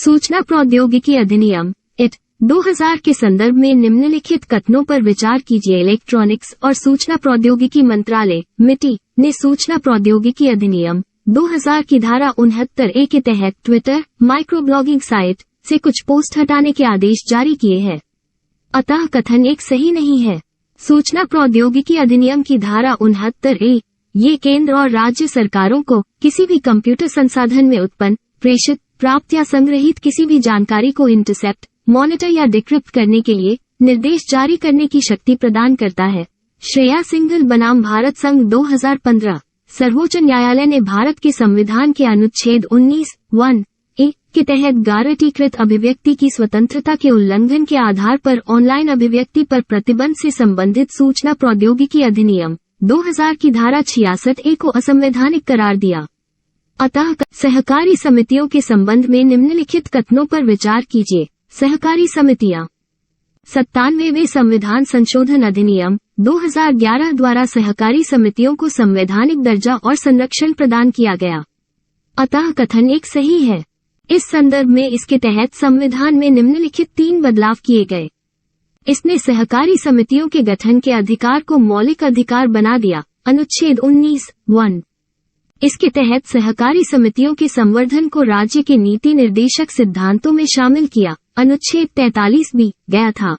सूचना प्रौद्योगिकी अधिनियम एक्ट 2000 के संदर्भ में निम्नलिखित कथनों पर विचार कीजिए। इलेक्ट्रॉनिक्स और सूचना प्रौद्योगिकी मंत्रालय मिटी ने सूचना प्रौद्योगिकी अधिनियम 2000 की धारा 69A के तहत ट्विटर माइक्रोब्लॉगिंग साइट से कुछ पोस्ट हटाने के आदेश जारी किए हैं। अतः कथन एक सही नहीं है। सूचना प्रौद्योगिकी अधिनियम की धारा 69A ये केंद्र और राज्य सरकारों को किसी भी कंप्यूटर संसाधन में उत्पन्न, प्रेषित, प्राप्त या संग्रहित किसी भी जानकारी को इंटरसेप्ट, मॉनिटर या डिक्रिप्ट करने के लिए निर्देश जारी करने की शक्ति प्रदान करता है। श्रेया सिंघल बनाम भारत संघ 2015। सर्वोच्च न्यायालय ने भारत के संविधान के अनुच्छेद 19(1)(a) के तहत गारंटीकृत अभिव्यक्ति की स्वतंत्रता के उल्लंघन के आधार पर ऑनलाइन अभिव्यक्ति पर प्रतिबंध से संबंधित सूचना प्रौद्योगिकी अधिनियम 2000 की धारा 66A को असंवैधानिक करार दिया। अतः सहकारी समितियों के संबंध में निम्नलिखित कथनों पर विचार कीजिए। सहकारी समितियां 97वें संविधान संशोधन अधिनियम 2011 द्वारा सहकारी समितियों को संवैधानिक दर्जा और संरक्षण प्रदान किया गया। अतः कथन एक सही है। इस संदर्भ में इसके तहत संविधान में निम्नलिखित 3 बदलाव किए गए। इसने सहकारी समितियों के गठन के अधिकार को मौलिक अधिकार बना दिया। अनुच्छेद 19(1) इसके तहत सहकारी समितियों के संवर्धन को राज्य के नीति निर्देशक सिद्धांतों में शामिल किया। अनुच्छेद 43 भी गया था।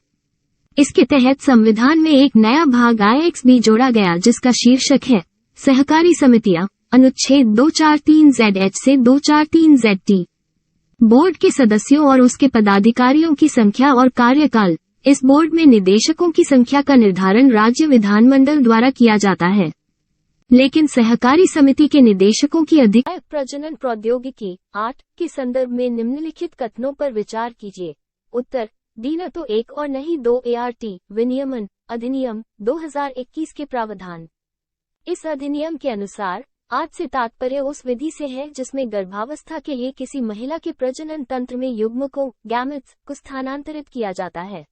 इसके तहत संविधान में एक नया भाग IXB जोड़ा गया जिसका शीर्षक है सहकारी समितियां। अनुच्छेद 243ZH से 243ZT। बोर्ड के सदस्यों और उसके पदाधिकारियों की संख्या और कार्यकाल। इस बोर्ड में निदेशकों की संख्या का निर्धारण राज्य विधानमंडल द्वारा किया जाता है, लेकिन सहकारी समिति के निदेशकों की अधिकार प्रजनन प्रौद्योगिकी 8 के संदर्भ में निम्नलिखित कथनों पर विचार कीजिए। उत्तर डी न तो 1 और नहीं 2 ART विनियमन अधिनियम 2021 के प्रावधान। इस अधिनियम के अनुसार आज से तात्पर्य उस विधि से है जिसमें गर्भावस्था के लिए किसी महिला के प्रजनन तंत्र में युग्मकों गैमेट्स को स्थानांतरित किया जाता है।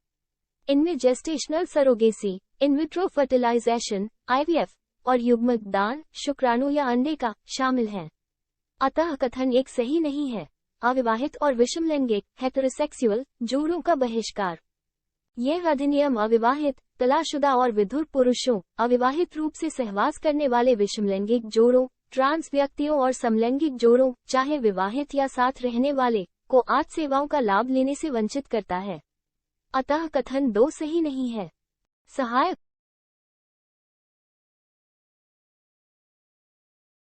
इनमें gestational surrogacy, in vitro fertilization IVF और युग्मक दान, शुक्राणु या अंडे का शामिल है। अतः कथन एक सही नहीं है। अविवाहित और विषमलैंगिक हेटेरोसेक्सुअल जोड़ों का बहिष्कार। यह अधिनियम अविवाहित, तलाकशुदा और विधुर पुरुषों, अविवाहित रूप से सहवास करने वाले विषमलैंगिक जोड़ों, ट्रांस व्यक्तियों और समलैंगिक जोड़ों, चाहे विवाहित या साथ रहने वाले, को आज सेवाओं का लाभ लेने से वंचित करता है। अतः कथन 2 सही नहीं है। सहायक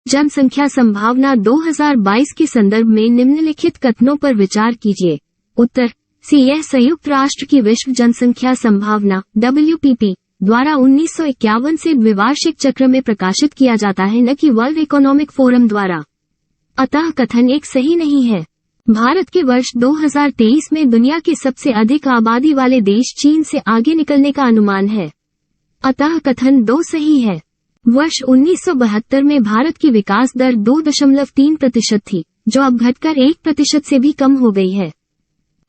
जनसंख्या संभावना 2022 के संदर्भ में निम्नलिखित कथनों पर विचार कीजिए। उत्तर सी यह संयुक्त राष्ट्र की विश्व जनसंख्या संभावना WPP द्वारा 1951 से द्विवार्षिक चक्र में प्रकाशित किया जाता है, न कि वर्ल्ड इकोनॉमिक फोरम द्वारा। अतः कथन एक सही नहीं है। भारत के वर्ष 2023 में दुनिया के सबसे अधिक आबादी वाले देश चीन से आगे निकलने का अनुमान है। अतः कथन 2 सही है। वर्ष 1972 में भारत की विकास दर 2.3% थी, जो अब घटकर 1% से भी कम हो गई है।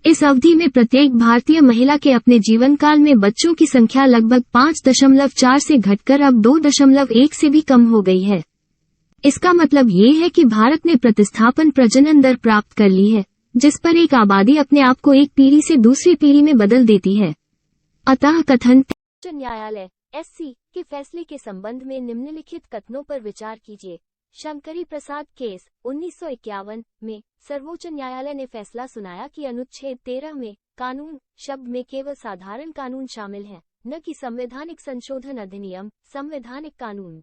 इस अवधि में प्रत्येक भारतीय महिला के अपने जीवन काल में बच्चों की संख्या लगभग 5.4 से घटकर अब 2.1 से भी कम हो गई है। इसका मतलब ये है कि भारत ने प्रतिस्थापन प्रजनन दर प्राप्त कर ली है, जिस पर एक आबादी अपने आप को एक पीढ़ी से दूसरी पीढ़ी में बदल देती है। अतः कथन न्यायालय SC के फैसले के संबंध में निम्नलिखित कथनों पर विचार कीजिए। शंकरी प्रसाद केस 1951 में सर्वोच्च न्यायालय ने फैसला सुनाया कि अनुच्छेद 13 में कानून शब्द में केवल साधारण कानून शामिल है, न कि संवैधानिक संशोधन अधिनियम संवैधानिक कानून।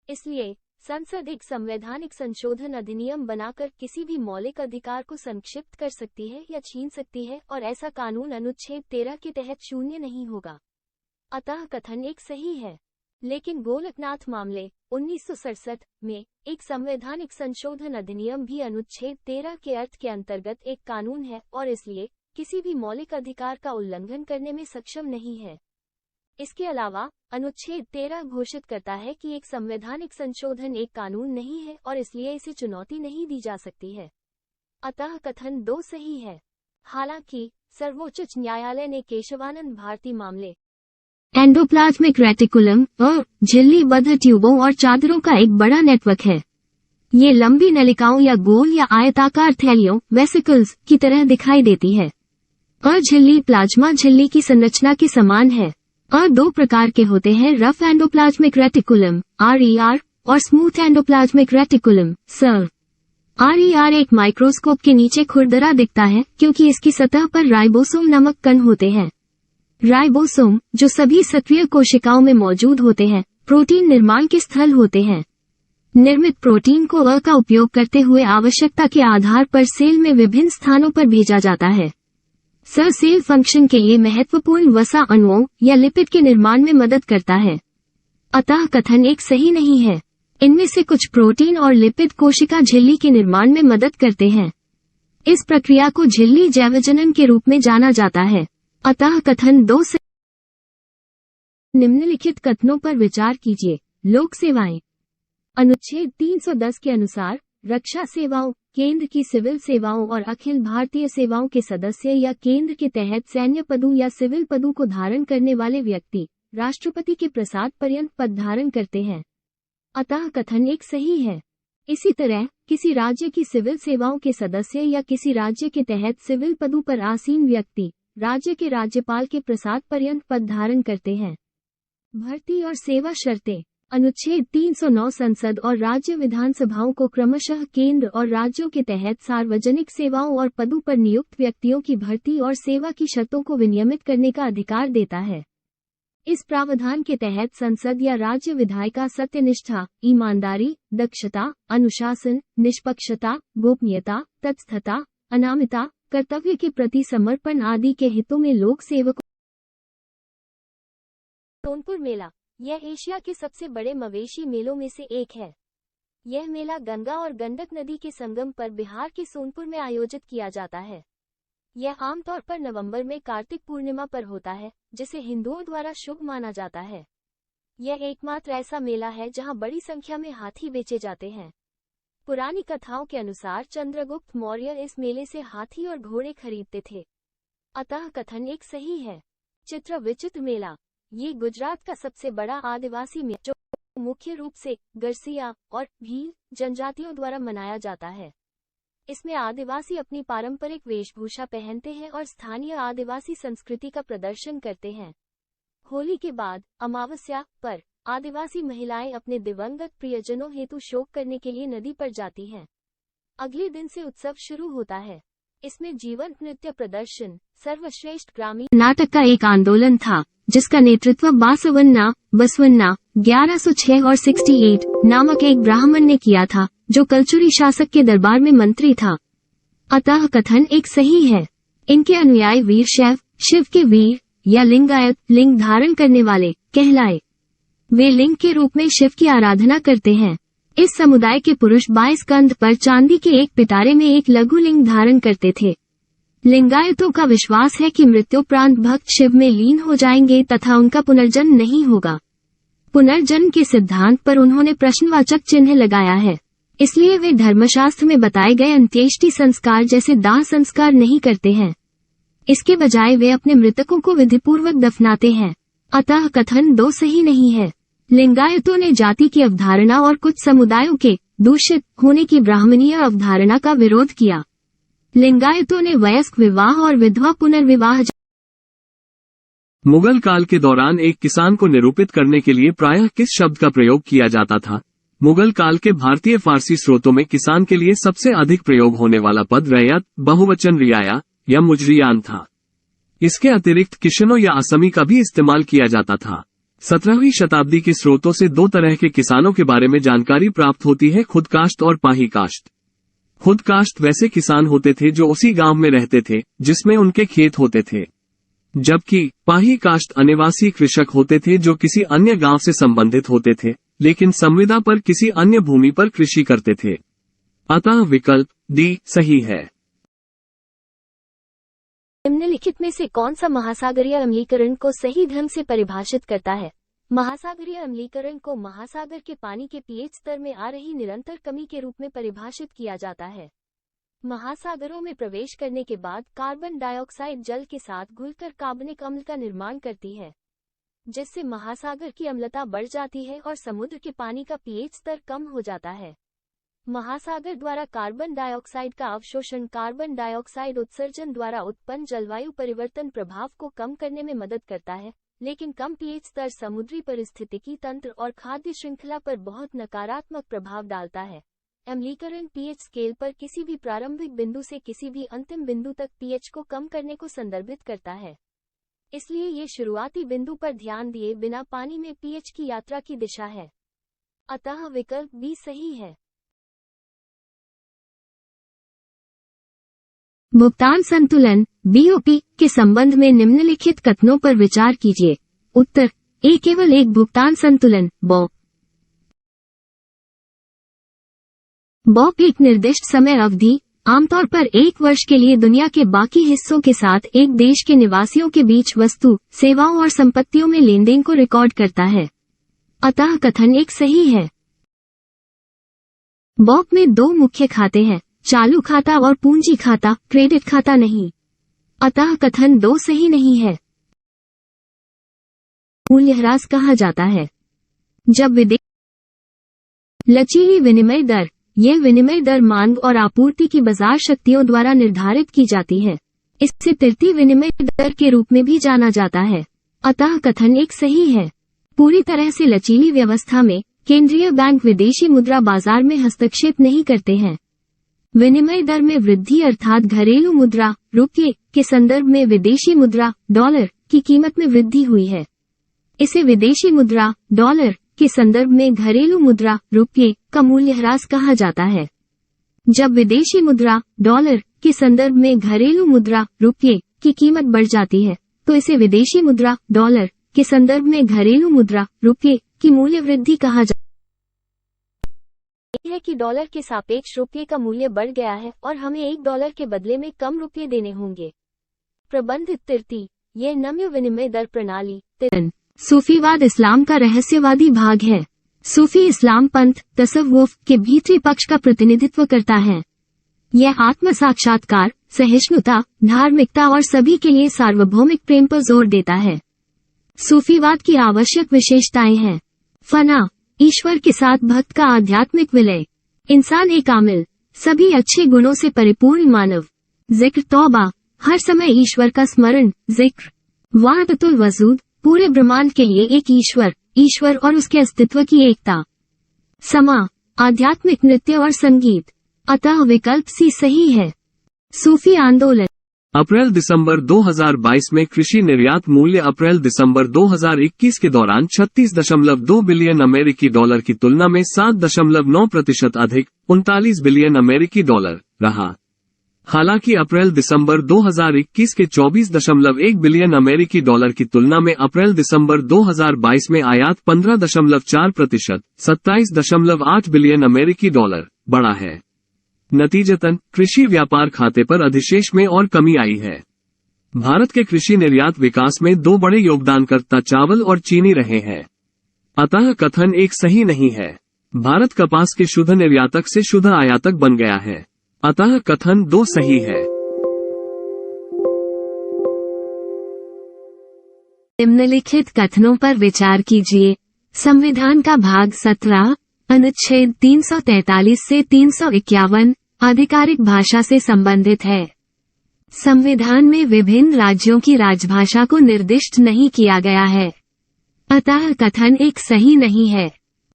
इसलिए संसद एक संवैधानिक संशोधन अधिनियम बनाकर किसी भी मौलिक अधिकार को संक्षिप्त कर सकती है या छीन सकती है, और ऐसा कानून अनुच्छेद 13 के तहत शून्य नहीं होगा। अतः कथन एक सही है। लेकिन गोलकनाथ मामले 1967 में एक संवैधानिक संशोधन अधिनियम भी अनुच्छेद 13 के अर्थ के अंतर्गत एक कानून है और इसलिए किसी भी मौलिक अधिकार का उल्लंघन करने में सक्षम नहीं है। इसके अलावा अनुच्छेद 13 घोषित करता है कि एक संवैधानिक संशोधन एक कानून नहीं है और इसलिए इसे चुनौती नहीं दी जा सकती है। अतः कथन 2 सही है। हालांकि सर्वोच्च न्यायालय ने केशवानंद भारती मामले एंडोप्लाज्मिक रेटिकुलम और झिल्लीबद्ध ट्यूबों और चादरों का एक बड़ा नेटवर्क है। ये लंबी नलिकाओं या गोल या आयताकार थैलियों वेसिकल्स की तरह दिखाई देती है। झिल्ली प्लाज्मा झिल्ली की संरचना के समान है। दो प्रकार के होते हैं, रफ एंडोप्लाज्मिक रेटिकुलम RER और smooth endoplasmic reticulum SER। RER एक माइक्रोस्कोप के नीचे खुरदरा दिखता है क्योंकि इसकी सतह पर राइबोसोम नामक कण होते हैं। राइबोसोम, जो सभी सक्रिय कोशिकाओं में मौजूद होते हैं, प्रोटीन निर्माण के स्थल होते हैं। निर्मित प्रोटीन को का उपयोग करते हुए आवश्यकता के आधार पर सेल में विभिन्न स्थानों पर भेजा जाता है। SER सेल फंक्शन के लिए महत्वपूर्ण वसा अणुओं या लिपिड के निर्माण में मदद करता है। अतः कथन एक सही नहीं है। इनमें से कुछ प्रोटीन और लिपिड कोशिका झिल्ली के निर्माण में मदद करते हैं। इस प्रक्रिया को झिल्ली जैवजनन के रूप में जाना जाता है। अतः कथन 2 से निम्नलिखित कथनों पर विचार कीजिए। लोक सेवाएं। अनुच्छेद 310 के अनुसार रक्षा सेवाओं, केंद्र की सिविल सेवाओं और अखिल भारतीय सेवाओं के सदस्य या केंद्र के तहत सैन्य पदों या सिविल पदों को धारण करने वाले व्यक्ति राष्ट्रपति के प्रसाद पर्यंत पद धारण करते हैं। अतः कथन एक सही है। इसी तरह किसी राज्य की सिविल सेवाओं के सदस्य या किसी राज्य के तहत सिविल पदों पर आसीन व्यक्ति राज्य के राज्यपाल के प्रसाद पर्यंत पद धारण करते हैं। भर्ती और सेवा शर्तें। अनुच्छेद 309 संसद और राज्य विधानसभाओं को क्रमशः केंद्र और राज्यों के तहत सार्वजनिक सेवाओं और पदों पर नियुक्त व्यक्तियों की भर्ती और सेवा की शर्तों को विनियमित करने का अधिकार देता है। इस प्रावधान के तहत संसद या राज्य विधायिका सत्यनिष्ठा, ईमानदारी, दक्षता, अनुशासन, निष्पक्षता, गोपनीयता, तटस्थता, अनामिता, कर्तव्य के प्रति समर्पण आदि के हितों में लोक सेवकों। सोनपुर मेला। यह एशिया के सबसे बड़े मवेशी मेलों में से एक है। यह मेला गंगा और गंडक नदी के संगम पर बिहार के सोनपुर में आयोजित किया जाता है। यह आमतौर पर नवंबर में कार्तिक पूर्णिमा पर होता है, जिसे हिंदुओं द्वारा शुभ माना जाता है। यह एकमात्र ऐसा मेला है जहां बड़ी संख्या में हाथी बेचे जाते हैं। पुरानी कथाओं के अनुसार चंद्रगुप्त मौर्य इस मेले से हाथी और घोड़े खरीदते थे। अतः कथन एक सही है। चित्र विचित्र मेला। ये गुजरात का सबसे बड़ा आदिवासी मेला जो मुख्य रूप से गरसिया और भील जनजातियों द्वारा मनाया जाता है। इसमें आदिवासी अपनी पारंपरिक वेशभूषा पहनते हैं और स्थानीय आदिवासी संस्कृति का प्रदर्शन करते हैं। होली के बाद अमावस्या पर आदिवासी महिलाएं अपने दिवंगत प्रियजनों हेतु शोक करने के लिए नदी पर जाती हैं। अगले दिन से उत्सव शुरू होता है। इसमें जीवंत नृत्य प्रदर्शन, सर्वश्रेष्ठ ग्रामीण नाटक का एक आंदोलन था, जिसका नेतृत्व बसवन्ना 1106 और 68 नामक एक ब्राह्मण ने किया था, जो कलचुरी शासक के दरबार में मंत्री था। अतः कथन एक सही है। इनके अनुयायी वीर शैव, शिव के वीर या लिंगायत, लिंग धारण करने वाले कहलाए। वे लिंग के रूप में शिव की आराधना करते हैं। इस समुदाय के पुरुष 22 कंध पर चांदी के एक पिटारे में एक लघु लिंग धारण करते थे। लिंगायतों का विश्वास है कि मृत्युपरांत भक्त शिव में लीन हो जाएंगे तथा उनका पुनर्जन्म नहीं होगा। पुनर्जन्म के सिद्धांत पर उन्होंने प्रश्नवाचक चिन्ह लगाया है। इसलिए वे धर्मशास्त्र में बताए गए अंत्येष्टि संस्कार जैसे दाह संस्कार नहीं करते हैं। इसके बजाय वे अपने मृतकों को विधिपूर्वक दफनाते हैं। अतः कथन 2 सही नहीं है। लिंगायतों ने जाति की अवधारणा और कुछ समुदायों के दूषित होने की ब्राह्मणीय अवधारणा का विरोध किया। लिंगायतों ने वयस्क विवाह और विधवा पुनर्विवाह। मुगल काल के दौरान एक किसान को निरूपित करने के लिए प्रायः किस शब्द का प्रयोग किया जाता था? मुगल काल के भारतीय फारसी स्रोतों में किसान के लिए सबसे अधिक प्रयोग होने वाला पद रैयत, बहुवचन रियाया या मुजरियान था। इसके अतिरिक्त किशनो या असमी का भी इस्तेमाल किया जाता था। 17वीं शताब्दी के स्रोतों से 2 तरह के किसानों के बारे में जानकारी प्राप्त होती है, खुदकाश्त और पाही काश्त। खुदकाश्त वैसे किसान होते थे जो उसी गांव में रहते थे जिसमें उनके खेत होते थे, जबकि पाही काश्त अनिवासी कृषक होते थे जो किसी अन्य गांव से संबंधित होते थे लेकिन संविदा पर किसी अन्य भूमि पर कृषि करते थे। अतः विकल्प डी सही है। निम्नलिखित में से कौन सा महासागरीय अम्लीकरण को सही ढंग से परिभाषित करता है? महासागरीय अम्लीकरण को महासागर के पानी के पीएच स्तर में आ रही निरंतर कमी के रूप में परिभाषित किया जाता है। महासागरों में प्रवेश करने के बाद कार्बन डाइऑक्साइड जल के साथ घुलकर कार्बनिक अम्ल का निर्माण करती है, जिससे महासागर की अम्लता बढ़ जाती है और समुद्र के पानी का पीएच स्तर कम हो जाता है। महासागर द्वारा कार्बन डाइऑक्साइड का अवशोषण कार्बन डाइऑक्साइड उत्सर्जन द्वारा उत्पन्न जलवायु परिवर्तन प्रभाव को कम करने में मदद करता है, लेकिन कम पीएच स्तर समुद्री पारिस्थितिकी तंत्र और खाद्य श्रृंखला पर बहुत नकारात्मक प्रभाव डालता है। अम्लीकरण पीएच स्केल पर किसी भी प्रारंभिक बिंदु से किसी भी अंतिम बिंदु तक पीएच को कम करने को संदर्भित करता है। इसलिए ये शुरुआती बिंदु पर ध्यान दिए बिना पानी में पीएच की यात्रा की दिशा है। अतः विकल्प बी सही है। भुगतान संतुलन बीओपी के संबंध में निम्नलिखित कथनों पर विचार कीजिए। उत्तर ए केवल एक भुगतान संतुलन बॉप एक निर्दिष्ट समय अवधि, आमतौर पर 1 वर्ष के लिए दुनिया के बाकी हिस्सों के साथ एक देश के निवासियों के बीच वस्तु, सेवाओं और संपत्तियों में लेनदेन को रिकॉर्ड करता है। अतः कथन एक सही है। बॉप में 2 मुख्य खाते हैं, चालू खाता और पूंजी खाता, क्रेडिट खाता नहीं। अतः कथन 2 सही नहीं है। मूल्यह्रास कहा जाता है जब लचीली विनिमय दर, यह विनिमय दर मांग और आपूर्ति की बाजार शक्तियों द्वारा निर्धारित की जाती है। इसे तृतीय विनिमय दर के रूप में भी जाना जाता है। अतः कथन एक सही है। पूरी तरह से लचीली व्यवस्था में केंद्रीय बैंक विदेशी मुद्रा बाजार में हस्तक्षेप नहीं करते हैं। विनिमय दर में वृद्धि अर्थात घरेलू मुद्रा रुपये के संदर्भ में विदेशी मुद्रा डॉलर की कीमत में वृद्धि हुई है। इसे विदेशी मुद्रा डॉलर के संदर्भ में घरेलू मुद्रा रुपये का मूल्यह्रास कहा जाता है। जब विदेशी मुद्रा डॉलर के संदर्भ में घरेलू मुद्रा रुपये की कीमत बढ़ जाती है तो इसे विदेशी मुद्रा डॉलर के संदर्भ में घरेलू मुद्रा रुपये की मूल्य वृद्धि कहा जाता है कि डॉलर के सापेक्ष रुपये का मूल्य बढ़ गया है और हमें $1 के बदले में कम रुपये देने होंगे। प्रबंधित तृतीय, यह नम्य विनिमय दर प्रणाली सूफीवाद इस्लाम का रहस्यवादी भाग है। सूफी इस्लाम पंथ तसव्वुफ के भीतरी पक्ष का प्रतिनिधित्व करता है। यह आत्म साक्षात्कार, सहिष्णुता, धार्मिकता और सभी के लिए सार्वभौमिक प्रेम पर जोर देता है। सूफीवाद की आवश्यक विशेषताएं हैं। फना, ईश्वर के साथ भक्त का आध्यात्मिक विलय, इंसान एक कामिल, सभी अच्छे गुणों से परिपूर्ण मानव, जिक्र तौबा, हर समय ईश्वर का स्मरण, जिक्र वाहदतुल वजूद, पूरे ब्रह्मांड के लिए एक ईश्वर और उसके अस्तित्व की एकता, समा, आध्यात्मिक नृत्य और संगीत। अतः विकल्प सी सही है। सूफी आंदोलन अप्रैल-दिसंबर 2022 में कृषि निर्यात मूल्य अप्रैल-दिसंबर 2021 के दौरान 36.2 बिलियन अमेरिकी डॉलर की तुलना में 7.9% अधिक 39 बिलियन अमेरिकी डॉलर रहा। हालांकि अप्रैल-दिसंबर 2021 के 24.1 बिलियन अमेरिकी डॉलर की तुलना में अप्रैल-दिसंबर 2022 में आयात 15.4% 27.8 बिलियन अमेरिकी डॉलर बढ़ा है। नतीजतन कृषि व्यापार खाते पर अधिशेष में और कमी आई है। भारत के कृषि निर्यात विकास में 2 बड़े योगदानकर्ता चावल और चीनी रहे हैं। अतः कथन एक सही नहीं है। भारत कपास के शुद्ध निर्यातक से शुद्ध आयातक बन गया है। अतः कथन 2 सही है। निम्नलिखित कथनों पर विचार कीजिए। संविधान का भाग 17 अनुच्छेद 343 से 351 आधिकारिक भाषा से संबंधित है। संविधान में विभिन्न राज्यों की राजभाषा को निर्दिष्ट नहीं किया गया है। अतः कथन एक सही नहीं है।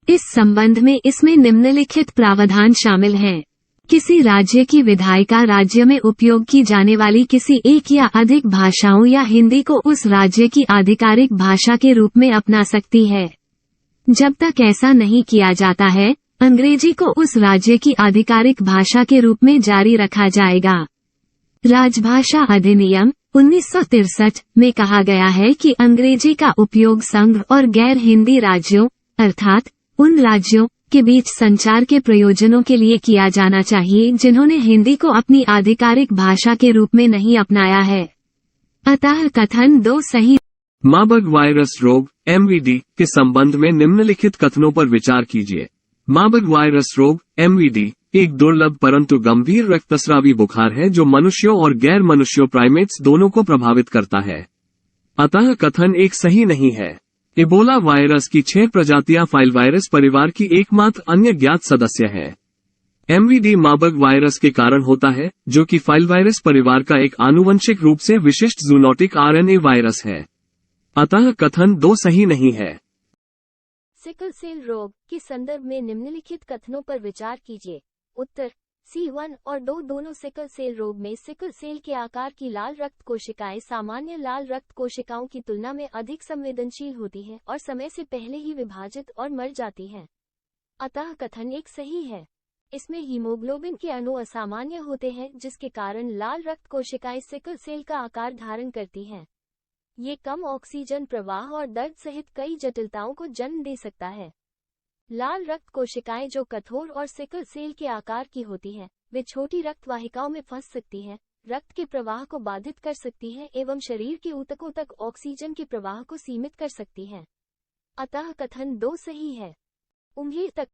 इस संबंध में इसमें निम्नलिखित प्रावधान शामिल हैं। किसी राज्य की विधायिका राज्य में उपयोग की जाने वाली किसी एक या अधिक भाषाओं या हिंदी को उस राज्य की आधिकारिक भाषा के रूप में अपना सकती है। जब तक ऐसा नहीं किया जाता है, अंग्रेजी को उस राज्य की आधिकारिक भाषा के रूप में जारी रखा जाएगा। राजभाषा अधिनियम 1963 में कहा गया है कि अंग्रेजी का उपयोग संघ और गैर हिंदी राज्यों अर्थात उन राज्यों के बीच संचार के प्रयोजनों के लिए किया जाना चाहिए जिन्होंने हिंदी को अपनी आधिकारिक भाषा के रूप में नहीं अपनाया है। अतः कथन 2 सही। मार्बर्ग वायरस रोग MVD के संबंध में निम्नलिखित कथनों पर विचार कीजिए। मार्बर्ग वायरस रोग MVD एक दुर्लभ परंतु गंभीर रक्तस्रावी बुखार है जो मनुष्यों और गैर मनुष्यों प्राइमेट्स दोनों को प्रभावित करता है। अतः कथन एक सही नहीं है। इबोला वायरस की 6 प्रजातियां फाइलवायरस परिवार की एकमात्र अन्य ज्ञात सदस्य है। MVD मार्बर्ग वायरस के कारण होता है, जो कि फाइलवायरस परिवार का एक आनुवंशिक रूप से विशिष्ट जूनोटिक RNA वायरस है। अतः कथन 2 सही नहीं है। सिकल सेल रोग के संदर्भ में निम्नलिखित कथनों पर विचार कीजिए। उत्तर C1 और 2 दोनों सिकल सेल रोग में सिकल सेल के आकार की लाल रक्त कोशिकाएं सामान्य लाल रक्त कोशिकाओं की तुलना में अधिक संवेदनशील होती हैं और समय से पहले ही विभाजित और मर जाती हैं। अतः कथन 1 सही है। इसमें हीमोग्लोबिन के अणु असामान्य होते हैं, जिसके कारण लाल रक्त कोशिकाएं सिकल सेल का आकार धारण करती हैं। ये कम ऑक्सीजन प्रवाह और दर्द सहित कई जटिलताओं को जन्म दे सकता है। लाल रक्त कोशिकाएं जो कठोर और सिकल सेल के आकार की होती हैं, वे छोटी रक्त वाहिकाओं में फंस सकती हैं, रक्त के प्रवाह को बाधित कर सकती हैं एवं शरीर के ऊतकों तक ऑक्सीजन के प्रवाह को सीमित कर सकती हैं। अतः कथन 2 सही है। उम्र तक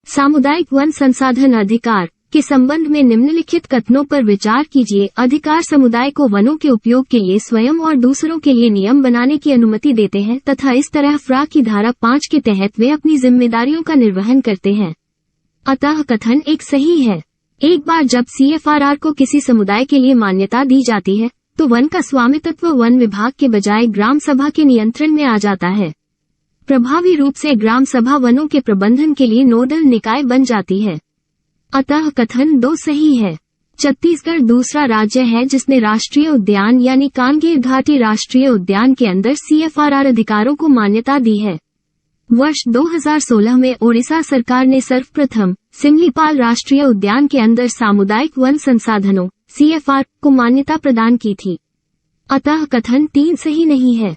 सामुदायिक वन संसाधन अधिकार के संबंध में निम्नलिखित कथनों पर विचार कीजिए। अधिकार समुदाय को वनों के उपयोग के लिए स्वयं और दूसरों के लिए नियम बनाने की अनुमति देते हैं तथा इस तरह फ्रा की धारा 5 के तहत वे अपनी जिम्मेदारियों का निर्वहन करते हैं। अतः कथन 1 सही है। एक बार जब CFRR को किसी समुदाय के लिए मान्यता दी जाती है, तो वन का स्वामित्व वन विभाग के बजाय ग्राम सभा के नियंत्रण में आ जाता है। प्रभावी रूप से ग्राम सभा वनों के प्रबंधन के लिए नोडल निकाय बन जाती है। अतः कथन 2 सही है। छत्तीसगढ़ दूसरा राज्य है जिसने राष्ट्रीय उद्यान यानी कांगेर घाटी राष्ट्रीय उद्यान के अंदर CFRR अधिकारों को मान्यता दी है। वर्ष 2016 में ओडिशा सरकार ने सर्वप्रथम सिमलीपाल राष्ट्रीय उद्यान के अंदर सामुदायिक वन संसाधनों CFR को मान्यता प्रदान की थी। अतः कथन 3 सही नहीं है।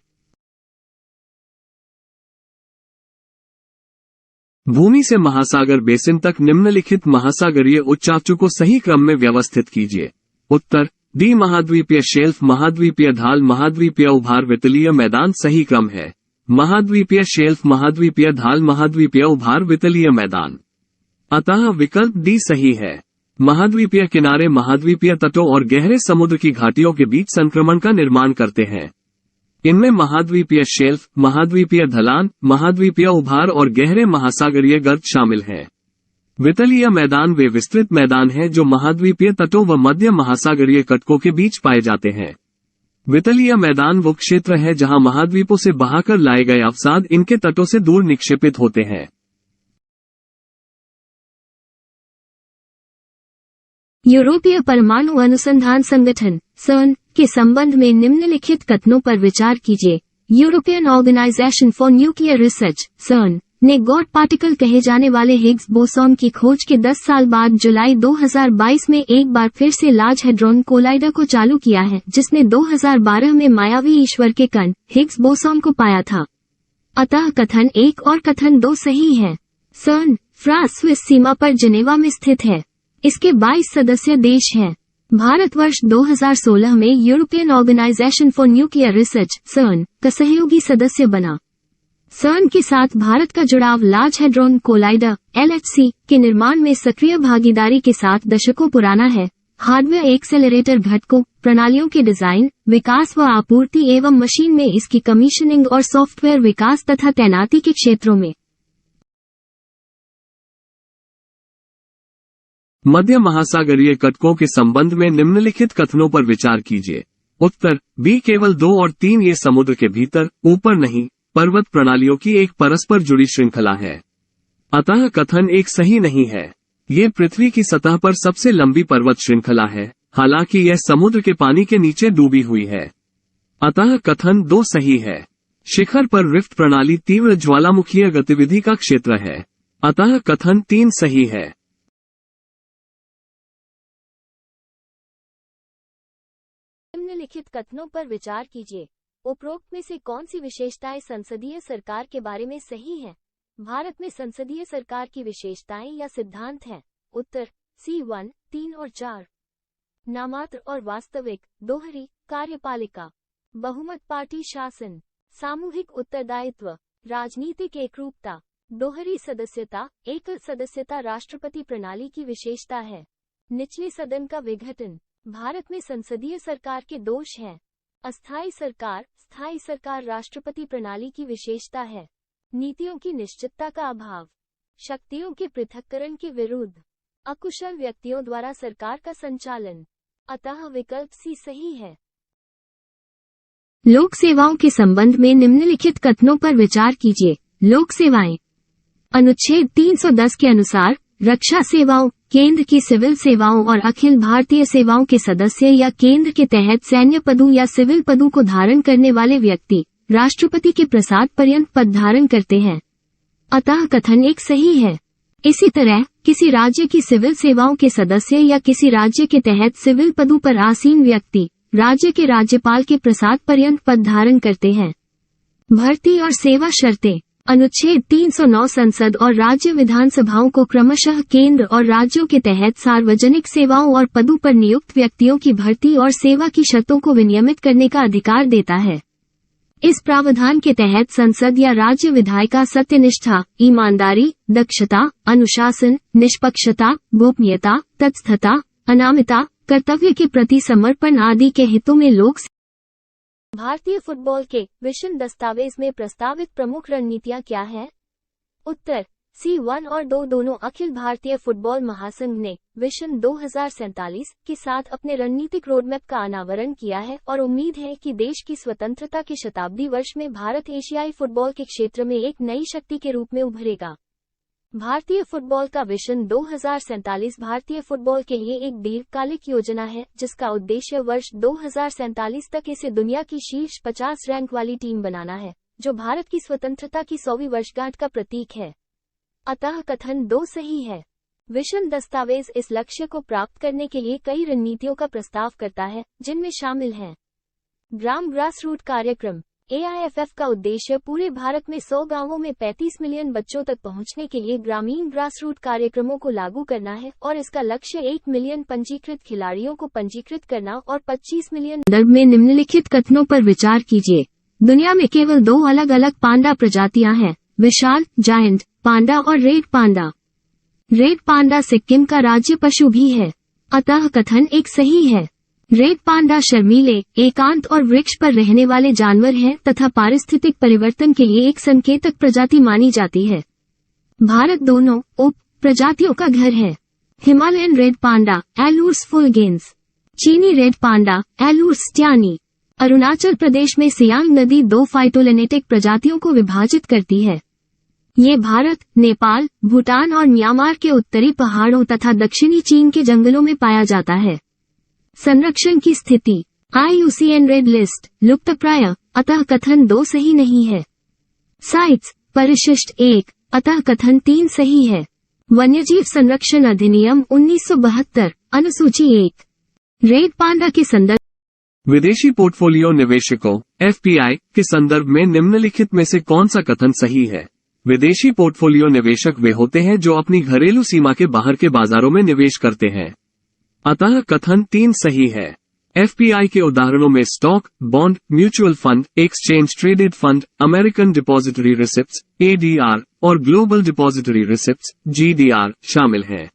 भूमि से महासागर बेसिन तक निम्नलिखित महासागरीय उच्चावचों को सही क्रम में व्यवस्थित कीजिए। उत्तर डी महाद्वीपीय शेल्फ महाद्वीपीय ढाल महाद्वीपीय उभार वितलीय मैदान सही क्रम है। महाद्वीपीय शेल्फ महाद्वीपीय ढाल महाद्वीपीय उभार वितलीय मैदान। अतः विकल्प डी सही है। महाद्वीपीय किनारे महाद्वीपीय तटों और गहरे समुद्र की घाटियों के बीच संक्रमण का निर्माण करते हैं। इनमें महाद्वीपीय शेल्फ, महाद्वीपीय ढलान, महाद्वीपीय उभार और गहरे महासागरीय गर्त शामिल हैं। वितलीय मैदान वे विस्तृत मैदान हैं जो महाद्वीपीय तटों व मध्य महासागरीय कटकों के बीच पाए जाते हैं। वितलीय मैदान वो क्षेत्र है जहां महाद्वीपों से बहाकर लाए गए अवसाद इनके तटों से दूर निक्षेपित होते हैं। यूरोपीय परमाणु अनुसंधान संगठन CERN के संबंध में निम्नलिखित कथनों पर विचार कीजिए। European Organization for Nuclear Research CERN ने गॉड पार्टिकल कहे जाने वाले हिग्स बोसॉन की खोज के 10 साल बाद जुलाई 2022 में एक बार फिर से लार्ज हेड्रॉन कोलाइडर को चालू किया है, जिसने 2012 में मायावी ईश्वर के कण हिग्स बोसॉन को पाया था। अतः कथन 1 और कथन 2 सही है। CERN फ्रांस स्विस सीमा पर जिनेवा में स्थित है। इसके 22 सदस्य देश हैं। भारत वर्ष 2016 में European Organization for Nuclear Research CERN का सहयोगी सदस्य बना। CERN के साथ भारत का जुड़ाव लार्ज हेड्रॉन कोलाइडर LHC के निर्माण में सक्रिय भागीदारी के साथ दशकों पुराना है। हार्डवेयर एक्सेलरेटर घटकों, प्रणालियों के डिजाइन, विकास व आपूर्ति एवं मशीन में इसकी कमीशनिंग और सॉफ्टवेयर विकास तथा तैनाती के क्षेत्रों में। मध्य महासागरीय कटकों के संबंध में निम्नलिखित कथनों पर विचार कीजिए। उत्तर बी केवल 2 और 3 ये समुद्र के भीतर, ऊपर नहीं, पर्वत प्रणालियों की एक परस्पर जुड़ी श्रृंखला है। अतः कथन 1 सही नहीं है। ये पृथ्वी की सतह पर सबसे लंबी पर्वत श्रृंखला है, हालांकि यह समुद्र के पानी के नीचे डूबी हुई है। अतः कथन 2 सही है। शिखर पर रिफ्ट प्रणाली तीव्र ज्वालामुखीय गतिविधि का क्षेत्र है। अतः कथन 3 सही है। निम्नलिखित कथनों पर विचार कीजिए। उपरोक्त में से कौन सी विशेषताएं संसदीय सरकार के बारे में सही हैं? भारत में संसदीय सरकार की विशेषताएं या सिद्धांत हैं। उत्तर C1, 3 और 4। नामात्र और वास्तविक, दोहरी कार्यपालिका, बहुमत पार्टी शासन, सामूहिक उत्तरदायित्व, राजनीतिक एकरूपता, दोहरी सदस्यता, एकल सदस्यता राष्ट्रपति प्रणाली की विशेषता है। निचले सदन का विघटन। भारत में संसदीय सरकार के दोष हैं। अस्थायी सरकार, स्थायी सरकार राष्ट्रपति प्रणाली की विशेषता है। नीतियों की निश्चितता का अभाव, शक्तियों के पृथक्करण के विरुद्ध अकुशल व्यक्तियों द्वारा सरकार का संचालन, अतः विकल्प सी सही है। लोक सेवाओं के संबंध में निम्नलिखित कथनों पर विचार कीजिए। लोक सेवाएं। अनुच्छेद 310 के अनुसार रक्षा सेवाओं, केंद्र की सिविल सेवाओं और अखिल भारतीय सेवाओं के सदस्य या केंद्र के तहत सैन्य पदों या सिविल पदों को धारण करने वाले व्यक्ति राष्ट्रपति के प्रसाद पर्यंत पद धारण करते हैं, अतः कथन एक सही है। इसी तरह किसी राज्य की सिविल सेवाओं के सदस्य या किसी राज्य के तहत सिविल पदों पर आसीन व्यक्ति राज्य के राज्यपाल के प्रसाद पर्यंत पद धारण करते हैं। भर्ती और सेवा शर्तें। अनुच्छेद 309 संसद और राज्य विधानसभाओं को क्रमशः केंद्र और राज्यों के तहत सार्वजनिक सेवाओं और पदों पर नियुक्त व्यक्तियों की भर्ती और सेवा की शर्तों को विनियमित करने का अधिकार देता है। इस प्रावधान के तहत संसद या राज्य विधायिका सत्यनिष्ठा, ईमानदारी, दक्षता, अनुशासन, निष्पक्षता, गोपनीयता, तटस्थता, अनामिता, कर्तव्य के प्रति समर्पण आदि के हितों में लोक भारतीय फुटबॉल के विजन दस्तावेज में प्रस्तावित प्रमुख रणनीतियां क्या हैं? उत्तर C1 और 2 दोनों अखिल भारतीय फुटबॉल महासंघ ने विजन 2047 के साथ अपने रणनीतिक रोडमैप का अनावरण किया है और उम्मीद है कि देश की स्वतंत्रता के शताब्दी वर्ष में भारत एशियाई फुटबॉल के क्षेत्र में एक नई शक्ति के रूप में उभरेगा। भारतीय फुटबॉल का विजन 2047 भारतीय फुटबॉल के लिए एक दीर्घकालिक योजना है जिसका उद्देश्य वर्ष 2047 तक इसे दुनिया की शीर्ष 50 रैंक वाली टीम बनाना है, जो भारत की स्वतंत्रता की 100वीं वर्षगांठ का प्रतीक है। अतः कथन 2 सही है। विजन दस्तावेज इस लक्ष्य को प्राप्त करने के लिए कई रणनीतियों का प्रस्ताव करता है, जिनमें शामिल हैं ग्राम ग्रासरूट कार्यक्रम। AIFF का उद्देश्य पूरे भारत में 100 गांवों में 35 मिलियन बच्चों तक पहुंचने के लिए ग्रामीण ग्रासरूट कार्यक्रमों को लागू करना है और इसका लक्ष्य 1 मिलियन पंजीकृत खिलाड़ियों को पंजीकृत करना और 25 मिलियन संदर्भ में निम्नलिखित कथनों पर विचार कीजिए। दुनिया में केवल 2 अलग अलग पांडा प्रजातियां हैं, विशाल जायंट पांडा और red panda. Red panda Sikkim का राज्य पशु भी है, अतः कथन एक सही है। रेड पांडा शर्मीले, एकांत और वृक्ष पर रहने वाले जानवर हैं तथा पारिस्थितिक परिवर्तन के लिए एक संकेतक प्रजाति मानी जाती है। भारत दोनों उप प्रजातियों का घर है। हिमालयन रेड पांडा एलूर्स फुलगेंस, चीनी रेड पांडा एलूर्स स्ट्यानी। अरुणाचल प्रदेश में सियांग नदी 2 फाइटोलेनेटिक प्रजातियों को विभाजित करती है। ये भारत, नेपाल, भूटान और म्यांमार के उत्तरी पहाड़ों तथा दक्षिणी चीन के जंगलों में पाया जाता है। संरक्षण की स्थिति। IUCN रेड लिस्ट लुप्तप्राय, अतः कथन 2 सही नहीं है। साइट्स परिशिष्ट 1, अतः कथन 3 सही है। वन्यजीव संरक्षण अधिनियम 1972 अनुसूची 1। रेड पांडा के संदर्भ। विदेशी पोर्टफोलियो निवेशकों FPI के संदर्भ में निम्नलिखित में से कौन सा कथन सही है? विदेशी पोर्टफोलियो निवेशक वे होते हैं जो अपनी घरेलू सीमा के बाहर के बाजारों में निवेश करते हैं, अतः कथन 3 सही है। FPI के उदाहरणों में stock, bond, mutual fund, exchange traded fund, American depository receipts ADR और ग्लोबल डिपॉजिटरी रिसिप्ट्स GDR शामिल हैं।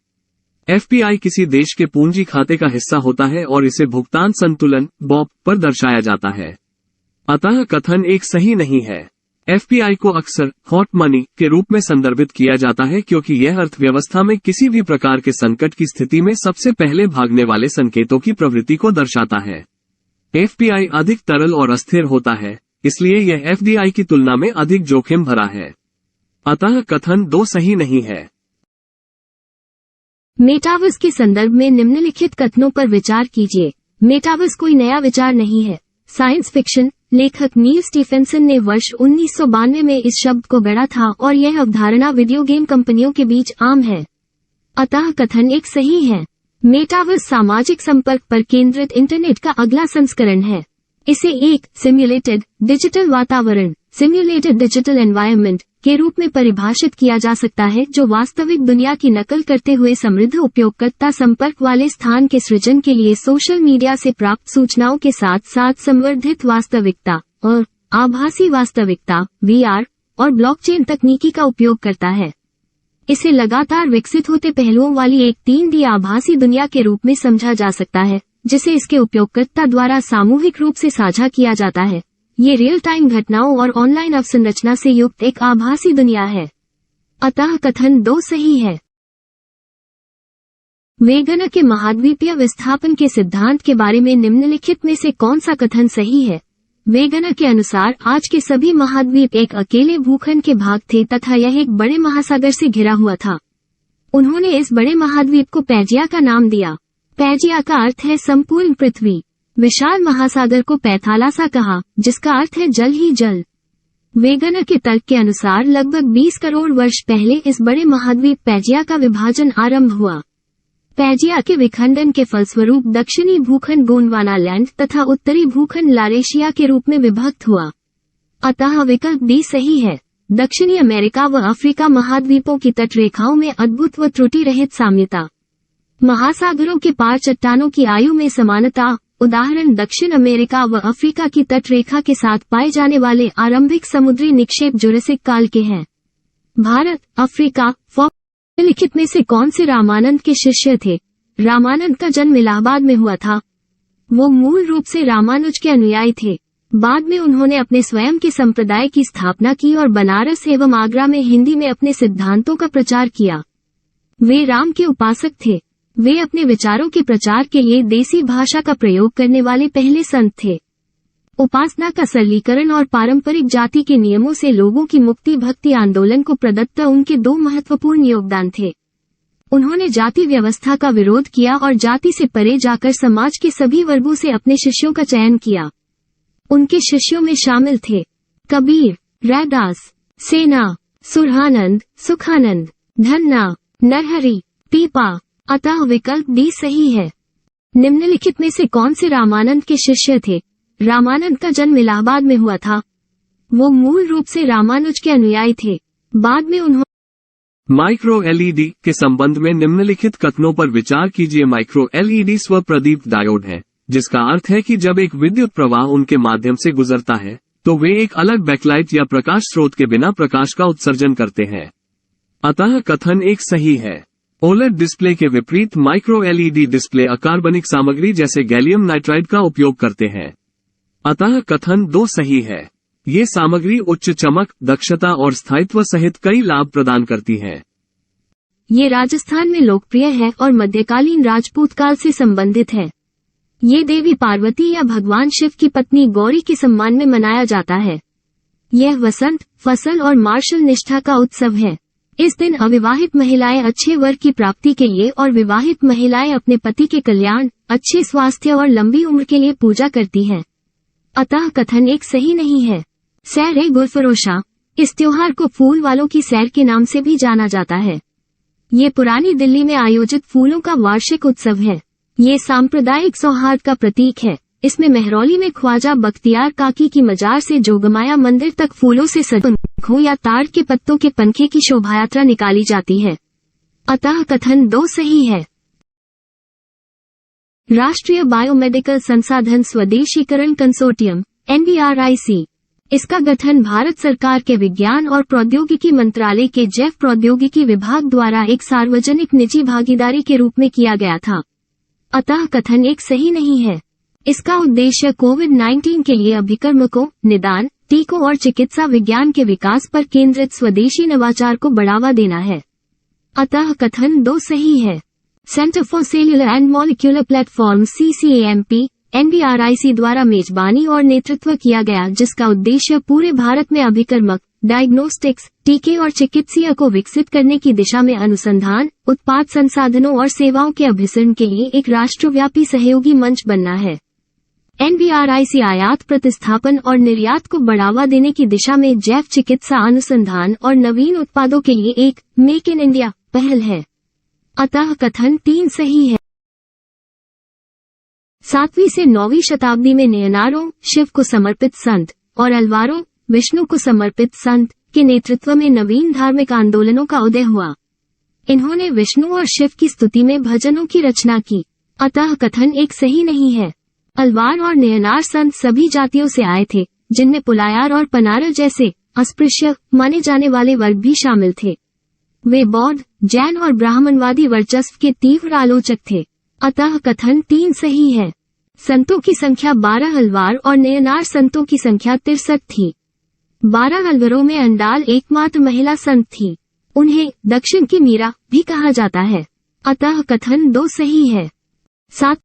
FPI किसी देश के पूंजी खाते का हिस्सा होता है और इसे भुगतान संतुलन BOP पर दर्शाया जाता है, अतः कथन 1 सही नहीं है। FPI को अक्सर हॉट मनी के रूप में संदर्भित किया जाता है क्योंकि यह अर्थव्यवस्था में किसी भी प्रकार के संकट की स्थिति में सबसे पहले भागने वाले संकेतों की प्रवृत्ति को दर्शाता है। FPI अधिक तरल और अस्थिर होता है, इसलिए यह FDI की तुलना में अधिक जोखिम भरा है, अतः कथन 2 सही नहीं है। मेटावर्स के संदर्भ में निम्नलिखित कथनों पर विचार कीजिए। मेटावर्स कोई नया विचार नहीं है। साइंस फिक्शन लेखक नील स्टीफेंसन ने वर्ष 1992 में इस शब्द को गढ़ा था और यह अवधारणा वीडियो गेम कंपनियों के बीच आम है, अतः कथन 1 सही है। मेटावर्स सामाजिक संपर्क पर केंद्रित इंटरनेट का अगला संस्करण है। इसे एक सिम्युलेटेड डिजिटल वातावरण सिम्युलेटेड डिजिटल एनवायरनमेंट के रूप में परिभाषित किया जा सकता है, जो वास्तविक दुनिया की नकल करते हुए समृद्ध उपयोगकर्ता संपर्क वाले स्थान के सृजन के लिए सोशल मीडिया से प्राप्त सूचनाओं के साथ साथ संवर्धित वास्तविकता और आभासी वास्तविकता VR और ब्लॉकचेन तकनीकी का उपयोग करता है। इसे लगातार विकसित होते पहलुओं वाली एक 3D आभासी दुनिया के रूप में समझा जा सकता है, जिसे इसके उपयोगकर्ता द्वारा सामूहिक रूप से साझा किया जाता है। ये रियल टाइम घटनाओं और ऑनलाइन अवसंरचना से युक्त एक आभासी दुनिया है। अतः कथन 2 सही है। वेगन के महाद्वीपीय विस्थापन के सिद्धांत के बारे में निम्नलिखित में से कौन सा कथन सही है? वेगन के अनुसार आज के सभी महाद्वीप एक अकेले भूखंड के भाग थे तथा यह एक बड़े महासागर से घिरा हुआ था। उन्होंने इस बड़े महाद्वीप को पैजिया का नाम दिया। पैजिया का अर्थ है संपूर्ण पृथ्वी। विशाल महासागर को पैथालासा कहा, जिसका अर्थ है जल ही जल। वेगन के तर्क के अनुसार लगभग 20 करोड़ वर्ष पहले इस बड़े महाद्वीप पैजिया का विभाजन आरंभ हुआ। पैजिया के विखंडन के फलस्वरूप दक्षिणी भूखंड गोंडवाना लैंड तथा उत्तरी भूखंड लारेशिया के रूप में विभक्त हुआ। अतः विकल्प डी सही है। दक्षिणी अमेरिका व अफ्रीका महाद्वीपों की तटरेखाओं में अद्भुत व त्रुटि रहित साम्यता। महासागरों के पार चट्टानों की आयु में समानता। उदाहरण दक्षिण अमेरिका व अफ्रीका की तटरेखा के साथ पाए जाने वाले आरंभिक समुद्री निक्षेप जुरासिक काल के हैं। भारत, अफ्रीका, निम्नलिखित में से कौन से रामानंद के शिष्य थे? रामानंद का जन्म इलाहाबाद में हुआ था। वो मूल रूप से रामानुज के अनुयायी थे। बाद में उन्होंने अपने स्वयं के संप्रदाय की स्थापना की और बनारस एवं आगरा में हिंदी में अपने सिद्धांतों का प्रचार किया। वे राम के उपासक थे। वे अपने विचारों के प्रचार के लिए देसी भाषा का प्रयोग करने वाले पहले संत थे। उपासना का सरलीकरण और पारंपरिक जाति के नियमों से लोगों की मुक्ति भक्ति आंदोलन को प्रदत्त उनके 2 महत्वपूर्ण योगदान थे। उन्होंने जाति व्यवस्था का विरोध किया और जाति से परे जाकर समाज के सभी वर्गों से अपने शिष्यों का चयन किया। उनके शिष्यों में शामिल थे कबीर, रैदास, सेना, सुरहानंद, सुखानंद, धन्ना, नरहरि, पीपा। अतः विकल्प डी सही है। निम्नलिखित में से कौन से रामानंद के शिष्य थे? रामानंद का जन्म इलाहाबाद में हुआ था। वो मूल रूप से रामानुज के अनुयायी थे। बाद में उन्होंने माइक्रो एलईडी के संबंध में निम्नलिखित कथनों पर विचार कीजिए। माइक्रो एलईडी स्वप्रदीप्त डायोड है, जिसका अर्थ है कि जब एक विद्युत प्रवाह उनके माध्यम से गुजरता है तो वे एक अलग बैकलाइट या प्रकाश स्रोत के बिना प्रकाश का उत्सर्जन करते हैं। अतः कथन 1 सही है। ओलेड डिस्प्ले के विपरीत माइक्रो एलईडी डिस्प्ले अकार्बनिक सामग्री जैसे गैलियम नाइट्राइड का उपयोग करते हैं। अतः कथन 2 सही है। ये सामग्री उच्च चमक, दक्षता और स्थायित्व सहित कई लाभ प्रदान करती है। ये राजस्थान में लोकप्रिय है और मध्यकालीन राजपूत काल से संबंधित है। ये देवी पार्वती या भगवान शिव की पत्नी गौरी के सम्मान में मनाया जाता है। यह वसंत, फसल और मार्शल निष्ठा का उत्सव है। इस दिन अविवाहित महिलाएं अच्छे वर की प्राप्ति के लिए और विवाहित महिलाएं अपने पति के कल्याण, अच्छे स्वास्थ्य और लंबी उम्र के लिए पूजा करती हैं। अतः कथन 1 सही नहीं है। सैर गुलफरोशा। इस त्योहार को फूल वालों की सैर के नाम से भी जाना जाता है। ये पुरानी दिल्ली में आयोजित फूलों का वार्षिक उत्सव है। ये सांप्रदायिक सौहार्द का प्रतीक है। इसमें मेहरौली में ख्वाजा बख्तियार काकी की मजार से जोगमाया मंदिर तक फूलों से सजे पंखों या ताड़ के पत्तों के पंखे की शोभायात्रा निकाली जाती है। अतः कथन 2 सही है। राष्ट्रीय बायोमेडिकल संसाधन स्वदेशीकरण कंसोर्टियम NBRIC। इसका गठन भारत सरकार के विज्ञान और प्रौद्योगिकी मंत्रालय के जैव प्रौद्योगिकी विभाग द्वारा एक सार्वजनिक निजी भागीदारी के रूप में किया गया था। अतः कथन 1 सही नहीं है। इसका उद्देश्य कोविड-19 के लिए अभिकर्मकों, निदान, टीकों और चिकित्सा विज्ञान के विकास पर केंद्रित स्वदेशी नवाचार को बढ़ावा देना है। अतः कथन 2 सही है। Centre for cellular and molecular platform CCAMP NBRIC द्वारा मेजबानी और नेतृत्व किया गया, जिसका उद्देश्य पूरे भारत में अभिकर्मक, डायग्नोस्टिक्स, टीके और चिकित्सीय को विकसित करने की दिशा में अनुसंधान, उत्पाद संसाधनों और सेवाओं के अभिसरण के लिए एक राष्ट्रव्यापी सहयोगी मंच बनना है। NBRIC आयात, प्रतिस्थापन और निर्यात को बढ़ावा देने की दिशा में जैव चिकित्सा अनुसंधान और नवीन उत्पादों के लिए एक मेक इन इंडिया पहल है। अतः कथन 3 सही है। 7वीं से 9वीं शताब्दी में नयनारों, शिव को समर्पित संत, और अलवारों, विष्णु को समर्पित संत, के नेतृत्व में नवीन धार्मिक आंदोलनों का उदय हुआ। इन्होंने विष्णु और शिव की स्तुति में भजनों की रचना की। अतः कथन 1 सही नहीं है। अलवार और नयनार संत सभी जातियों से आए थे, जिनमें पुलायार और पनार जैसे अस्पृश्य माने जाने वाले वर्ग भी शामिल थे। वे बौद्ध, जैन और ब्राह्मणवादी वर्चस्व के तीव्र आलोचक थे। अतः कथन 3 सही है। संतों की संख्या 12, अलवार और नयनार संतों की संख्या 63 थी। 12 अलवरों में अंडाल एकमात्र महिला संत थी। उन्हें दक्षिण की मीरा भी कहा जाता है। अतः कथन 2 सही है। 7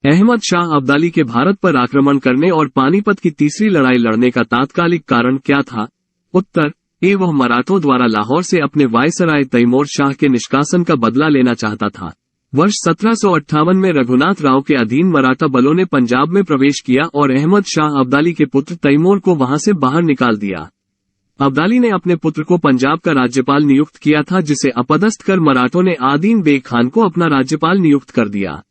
अहमद शाह अब्दाली के भारत पर आक्रमण करने और पानीपत की तीसरी लड़ाई लड़ने का तात्कालिक कारण क्या था? उत्तर ए, वह मराठों द्वारा लाहौर से अपने वायसराय तैमूर शाह के निष्कासन का बदला लेना चाहता था। वर्ष 1758 में रघुनाथ राव के अधीन मराठा बलों ने पंजाब में प्रवेश किया और अहमद शाह अब्दाली के पुत्र तैमूर को वहां से बाहर निकाल दिया। अब्दाली ने अपने पुत्र को पंजाब का राज्यपाल नियुक्त किया था, जिसे अपदस्थ कर मराठों ने आदीन बेग खान को अपना राज्यपाल नियुक्त कर दिया।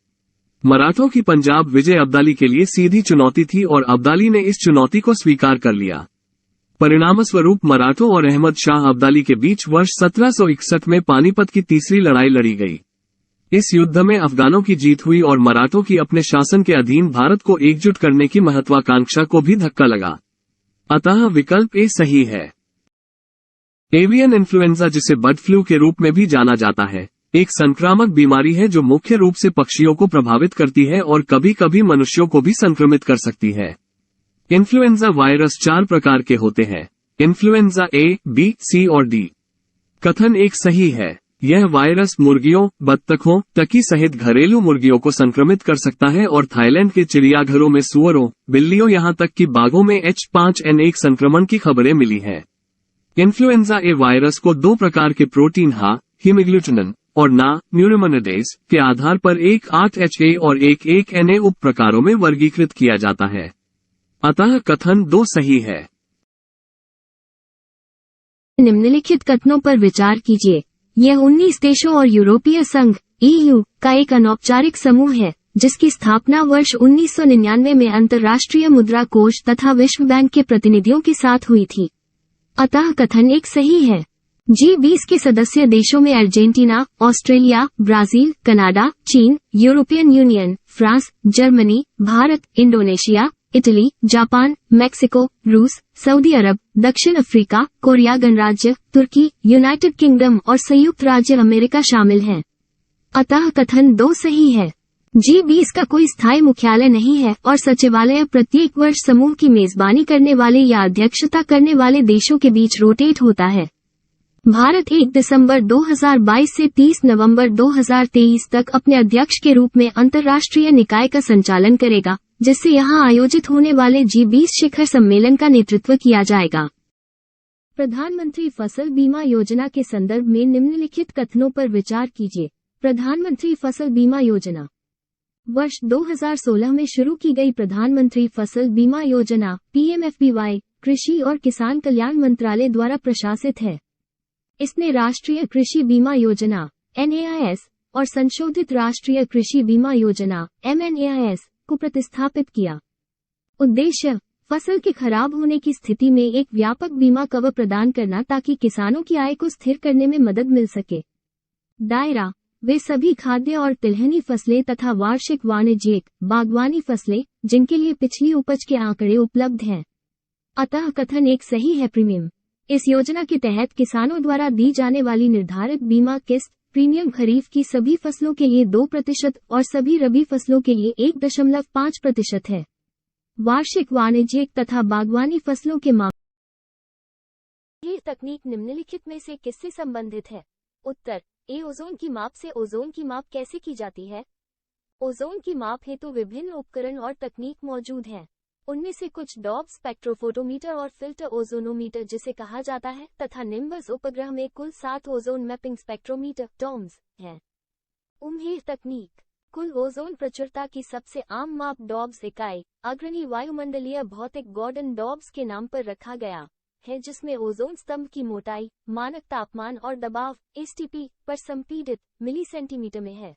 मराठों की पंजाब विजय अब्दाली के लिए सीधी चुनौती थी और अब्दाली ने इस चुनौती को स्वीकार कर लिया। परिणामस्वरूप मराठों और अहमद शाह अब्दाली के बीच वर्ष 1761 में पानीपत की तीसरी लड़ाई लड़ी गई। इस युद्ध में अफगानों की जीत हुई और मराठों की अपने शासन के अधीन भारत को एकजुट करने की महत्वाकांक्षा को भी धक्का लगा। अतः विकल्प ए सही है। एवियन इन्फ्लुएंजा, जिसे बर्ड फ्लू के रूप में भी जाना जाता है, एक संक्रामक बीमारी है जो मुख्य रूप से पक्षियों को प्रभावित करती है और कभी कभी मनुष्यों को भी संक्रमित कर सकती है। इन्फ्लुएंजा वायरस 4 प्रकार के होते हैं। इन्फ्लुएंजा ए, बी, सी और डी। कथन 1 सही है। यह वायरस मुर्गियों, बत्तखों, टकी सहित घरेलू मुर्गियों को संक्रमित कर सकता है और थाईलैंड के चिड़ियाघरों में सुअरों, बिल्लियों यहां तक कि बाघों में H5N1 संक्रमण की खबरें मिली हैं। इन्फ्लुएंजा ए वायरस को 2 प्रकार के प्रोटीन हीमोग्लूटिनिन और न्यूरोमोनिडेज के आधार पर एक 8HA और एक 1NA उप प्रकारों में वर्गीकृत किया जाता है। अतः कथन 2 सही है। निम्नलिखित कथनों पर विचार कीजिए। यह 19 देशों और यूरोपीय संघ EU का एक अनौपचारिक समूह है, जिसकी स्थापना वर्ष 1999 में अंतर्राष्ट्रीय मुद्रा कोष तथा विश्व बैंक के प्रतिनिधियों के साथ हुई थी। अतः कथन 1 सही है। G20 के सदस्य देशों में अर्जेंटीना, ऑस्ट्रेलिया, ब्राजील, कनाडा, चीन, European union, France, Germany, Bharat, Indonesia, Italy, Japan, Mexico, रूस, सऊदी अरब, दक्षिण अफ्रीका, कोरिया गणराज्य, तुर्की, यूनाइटेड किंगडम और संयुक्त राज्य अमेरिका शामिल हैं। अतः कथन 2 सही है। G20 का कोई स्थायी मुख्यालय नहीं है और सचिवालय प्रत्येक वर्ष समूह की मेजबानी करने वाले या अध्यक्षता करने वाले देशों के बीच रोटेट होता है। भारत 1 दिसंबर 2022 से 30 नवंबर 2023 तक अपने अध्यक्ष के रूप में अंतर्राष्ट्रीय निकाय का संचालन करेगा, जिससे यहां आयोजित होने वाले G20 शिखर सम्मेलन का नेतृत्व किया जाएगा। प्रधानमंत्री फसल बीमा योजना के संदर्भ में निम्नलिखित कथनों पर विचार कीजिए। प्रधानमंत्री फसल बीमा योजना वर्ष 2016 में शुरू की गई प्रधानमंत्री फसल बीमा योजना PMFBY कृषि और किसान कल्याण मंत्रालय द्वारा प्रशासित है। इसने राष्ट्रीय कृषि बीमा योजना NAIS और संशोधित राष्ट्रीय कृषि बीमा योजना MNAIS को प्रतिस्थापित किया। उद्देश्य फसल के खराब होने की स्थिति में एक व्यापक बीमा कवर प्रदान करना ताकि किसानों की आय को स्थिर करने में मदद मिल सके। दायरा वे सभी खाद्य और तिलहनी फसलें तथा वार्षिक वाणिज्यिक बागवानी फसलें जिनके लिए पिछली उपज के आंकड़े उपलब्ध हैं। अतः कथन 1 सही है। प्रीमियम इस योजना के तहत किसानों द्वारा दी जाने वाली निर्धारित बीमा किस्त प्रीमियम खरीफ की सभी फसलों के लिए 2% और सभी रबी फसलों के लिए 1.5% है। वार्षिक वाणिज्यिक तथा बागवानी फसलों के मामले ये तकनीक निम्नलिखित में से किससे संबंधित है? उत्तर ए, ओजोन की माप से। ओजोन की माप कैसे की जाती है? ओजोन की माप हेतु विभिन्न उपकरण और तकनीक मौजूद हैं। उनमें से कुछ डॉप्लर स्पेक्ट्रोफोटोमीटर और फिल्टर ओजोनोमीटर जिसे कहा जाता है तथा निम्बस उपग्रह में कुल 7 ओजोन मैपिंग स्पेक्ट्रोमीटर टॉम्स हैं। उम्हें तकनीक कुल ओजोन प्रचुरता की सबसे आम माप डॉब्स इकाई अग्रणी वायुमंडलीय भौतिक गॉर्डन डॉब्स के नाम पर रखा गया है, जिसमें ओजोन स्तंभ की मोटाई मानक तापमान और दबाव STP पर संपीडित मिली सेंटीमीटर में है।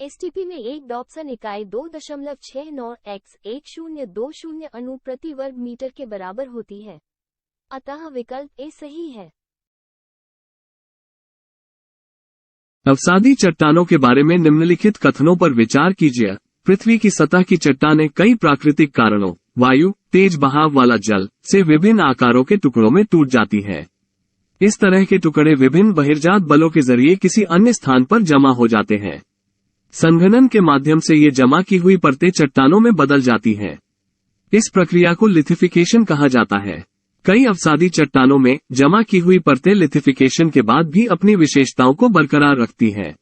STP में एक डॉप्सन इकाई 2.69 x 1020 अणु प्रति वर्ग मीटर के बराबर होती है। अतः विकल्प ए सही है। अवसादी चट्टानों के बारे में निम्नलिखित कथनों पर विचार कीजिए। पृथ्वी की सतह की चट्टानें कई प्राकृतिक कारणों वायु, तेज बहाव वाला जल से विभिन्न आकारों के टुकड़ों में टूट जाती है। इस तरह के टुकड़े विभिन्न बहिर्जात बलों के जरिए किसी अन्य स्थान पर जमा हो जाते हैं। संघनन के माध्यम से ये जमा की हुई परतें चट्टानों में बदल जाती हैं। इस प्रक्रिया को लिथिफिकेशन कहा जाता है। कई अवसादी चट्टानों में जमा की हुई परतें लिथिफिकेशन के बाद भी अपनी विशेषताओं को बरकरार रखती हैं।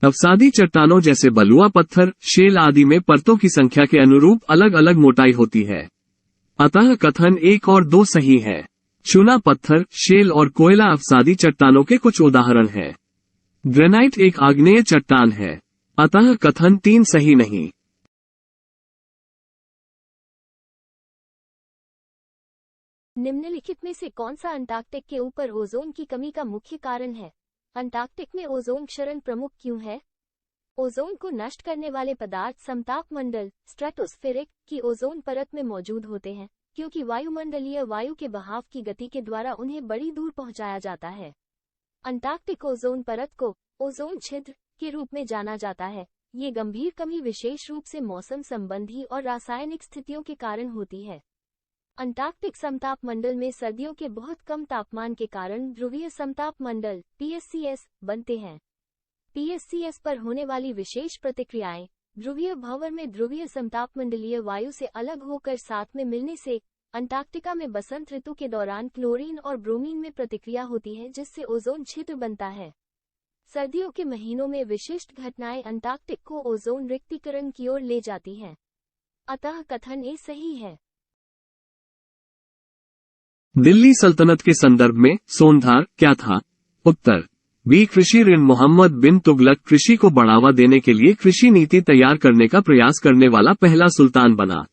अवसादी चट्टानों जैसे बलुआ पत्थर, शेल आदि में परतों की संख्या के अनुरूप अलग अलग मोटाई होती है। अतः कथन 1 और 2 सही है। चूना पत्थर, शेल और कोयला अवसादी चट्टानों के कुछ उदाहरण हैं। ग्रेनाइट एक आग्नेय चट्टान है, अतः कथन 3 सही नहीं। निम्नलिखित में से कौन सा अंटार्कटिक के ऊपर ओजोन की कमी का मुख्य कारण है? अंटार्कटिक में ओजोन क्षरण प्रमुख क्यों है? ओजोन को नष्ट करने वाले पदार्थ समताप मंडल स्ट्रेटोस्फेरिक की ओजोन परत में मौजूद होते हैं, क्योंकि वायुमंडलीय वायु के बहाव की गति के द्वारा उन्हें बड़ी दूर पहुंचाया जाता है। अंटार्कटिक ओजोन परत को ओजोन छिद्र के रूप में जाना जाता है। ये गंभीर कमी विशेष रूप से मौसम संबंधी और रासायनिक स्थितियों के कारण होती है। अंटार्कटिक समताप मंडल में सर्दियों के बहुत कम तापमान के कारण ध्रुवीय समताप मंडल (PSCS) बनते हैं। PSCS पर होने वाली विशेष प्रतिक्रियाएं ध्रुवीय भंवर में ध्रुवीय समतापमंडलीय वायु से अलग होकर साथ में मिलने से अंटार्कटिका में बसंत ऋतु के दौरान क्लोरीन और ब्रोमीन में प्रतिक्रिया होती है, जिससे ओजोन छिद्र बनता है। सर्दियों के महीनों में विशिष्ट घटनाएं अंटार्कटिक को ओजोन रिक्तीकरण की ओर ले जाती हैं। अतः कथन ए सही है। दिल्ली सल्तनत के संदर्भ में सोनधार क्या था? उत्तर बी कृषि ऋण। मोहम्मद बिन तुगलक कृषि को बढ़ावा देने के लिए कृषि नीति तैयार करने का प्रयास करने वाला पहला सुल्तान बना।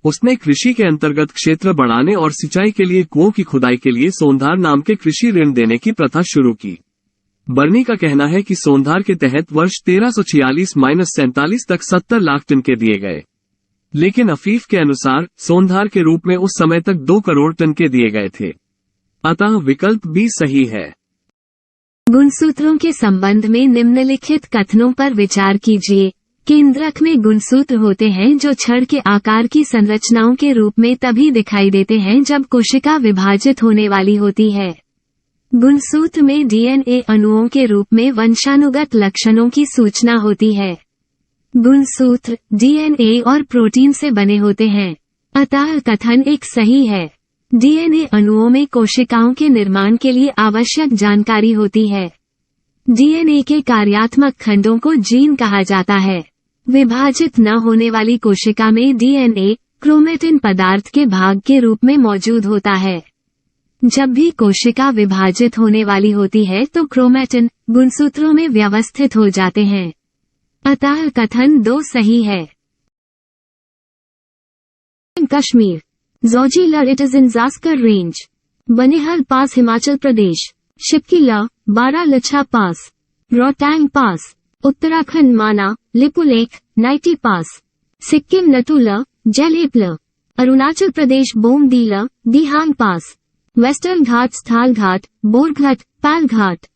उसने कृषि के अंतर्गत क्षेत्र बढ़ाने और सिंचाई के लिए कुओं की खुदाई के लिए सोनधार नाम के कृषि ऋण देने की प्रथा शुरू की। बर्नी का कहना है कि सोनधार के तहत वर्ष 1346-47 तक 70 लाख टन के दिए गए, लेकिन अफीफ के अनुसार सोनधार के रूप में उस समय तक 2 करोड़ टन के दिए गए थे। अतः विकल्प बी सही है। गुणसूत्रों के संबंध में निम्नलिखित कथनों पर विचार कीजिए। केंद्रक में गुणसूत्र होते हैं जो छड़ के आकार की संरचनाओं के रूप में तभी दिखाई देते हैं जब कोशिका विभाजित होने वाली होती है। गुणसूत्र में डीएनए अणुओं के रूप में वंशानुगत लक्षणों की सूचना होती है। गुणसूत्र डीएनए और प्रोटीन से बने होते हैं, अतः कथन 1 सही है। डीएनए अणुओं में कोशिकाओं के निर्माण के लिए आवश्यक जानकारी होती है। डीएनए के कार्यात्मक खंडों को जीन कहा जाता है। विभाजित न होने वाली कोशिका में डीएनए क्रोमेटिन पदार्थ के भाग के रूप में मौजूद होता है। जब भी कोशिका विभाजित होने वाली होती है तो क्रोमेटिन गुणसूत्रों में व्यवस्थित हो जाते हैं। अतः कथन 2 सही है। Kashmir Zojila it is in Zanskar range, Banihal pass Himachal Pradesh, Shipkila Baralacha pass, Rohtang pass, Uttarakhand Mana Lipulekh Niti pass, Sikkim Nathula Jelepla, Arunachal Pradesh Bomdila Dihang pass, Western Ghats Thalghat Borghat Palghat.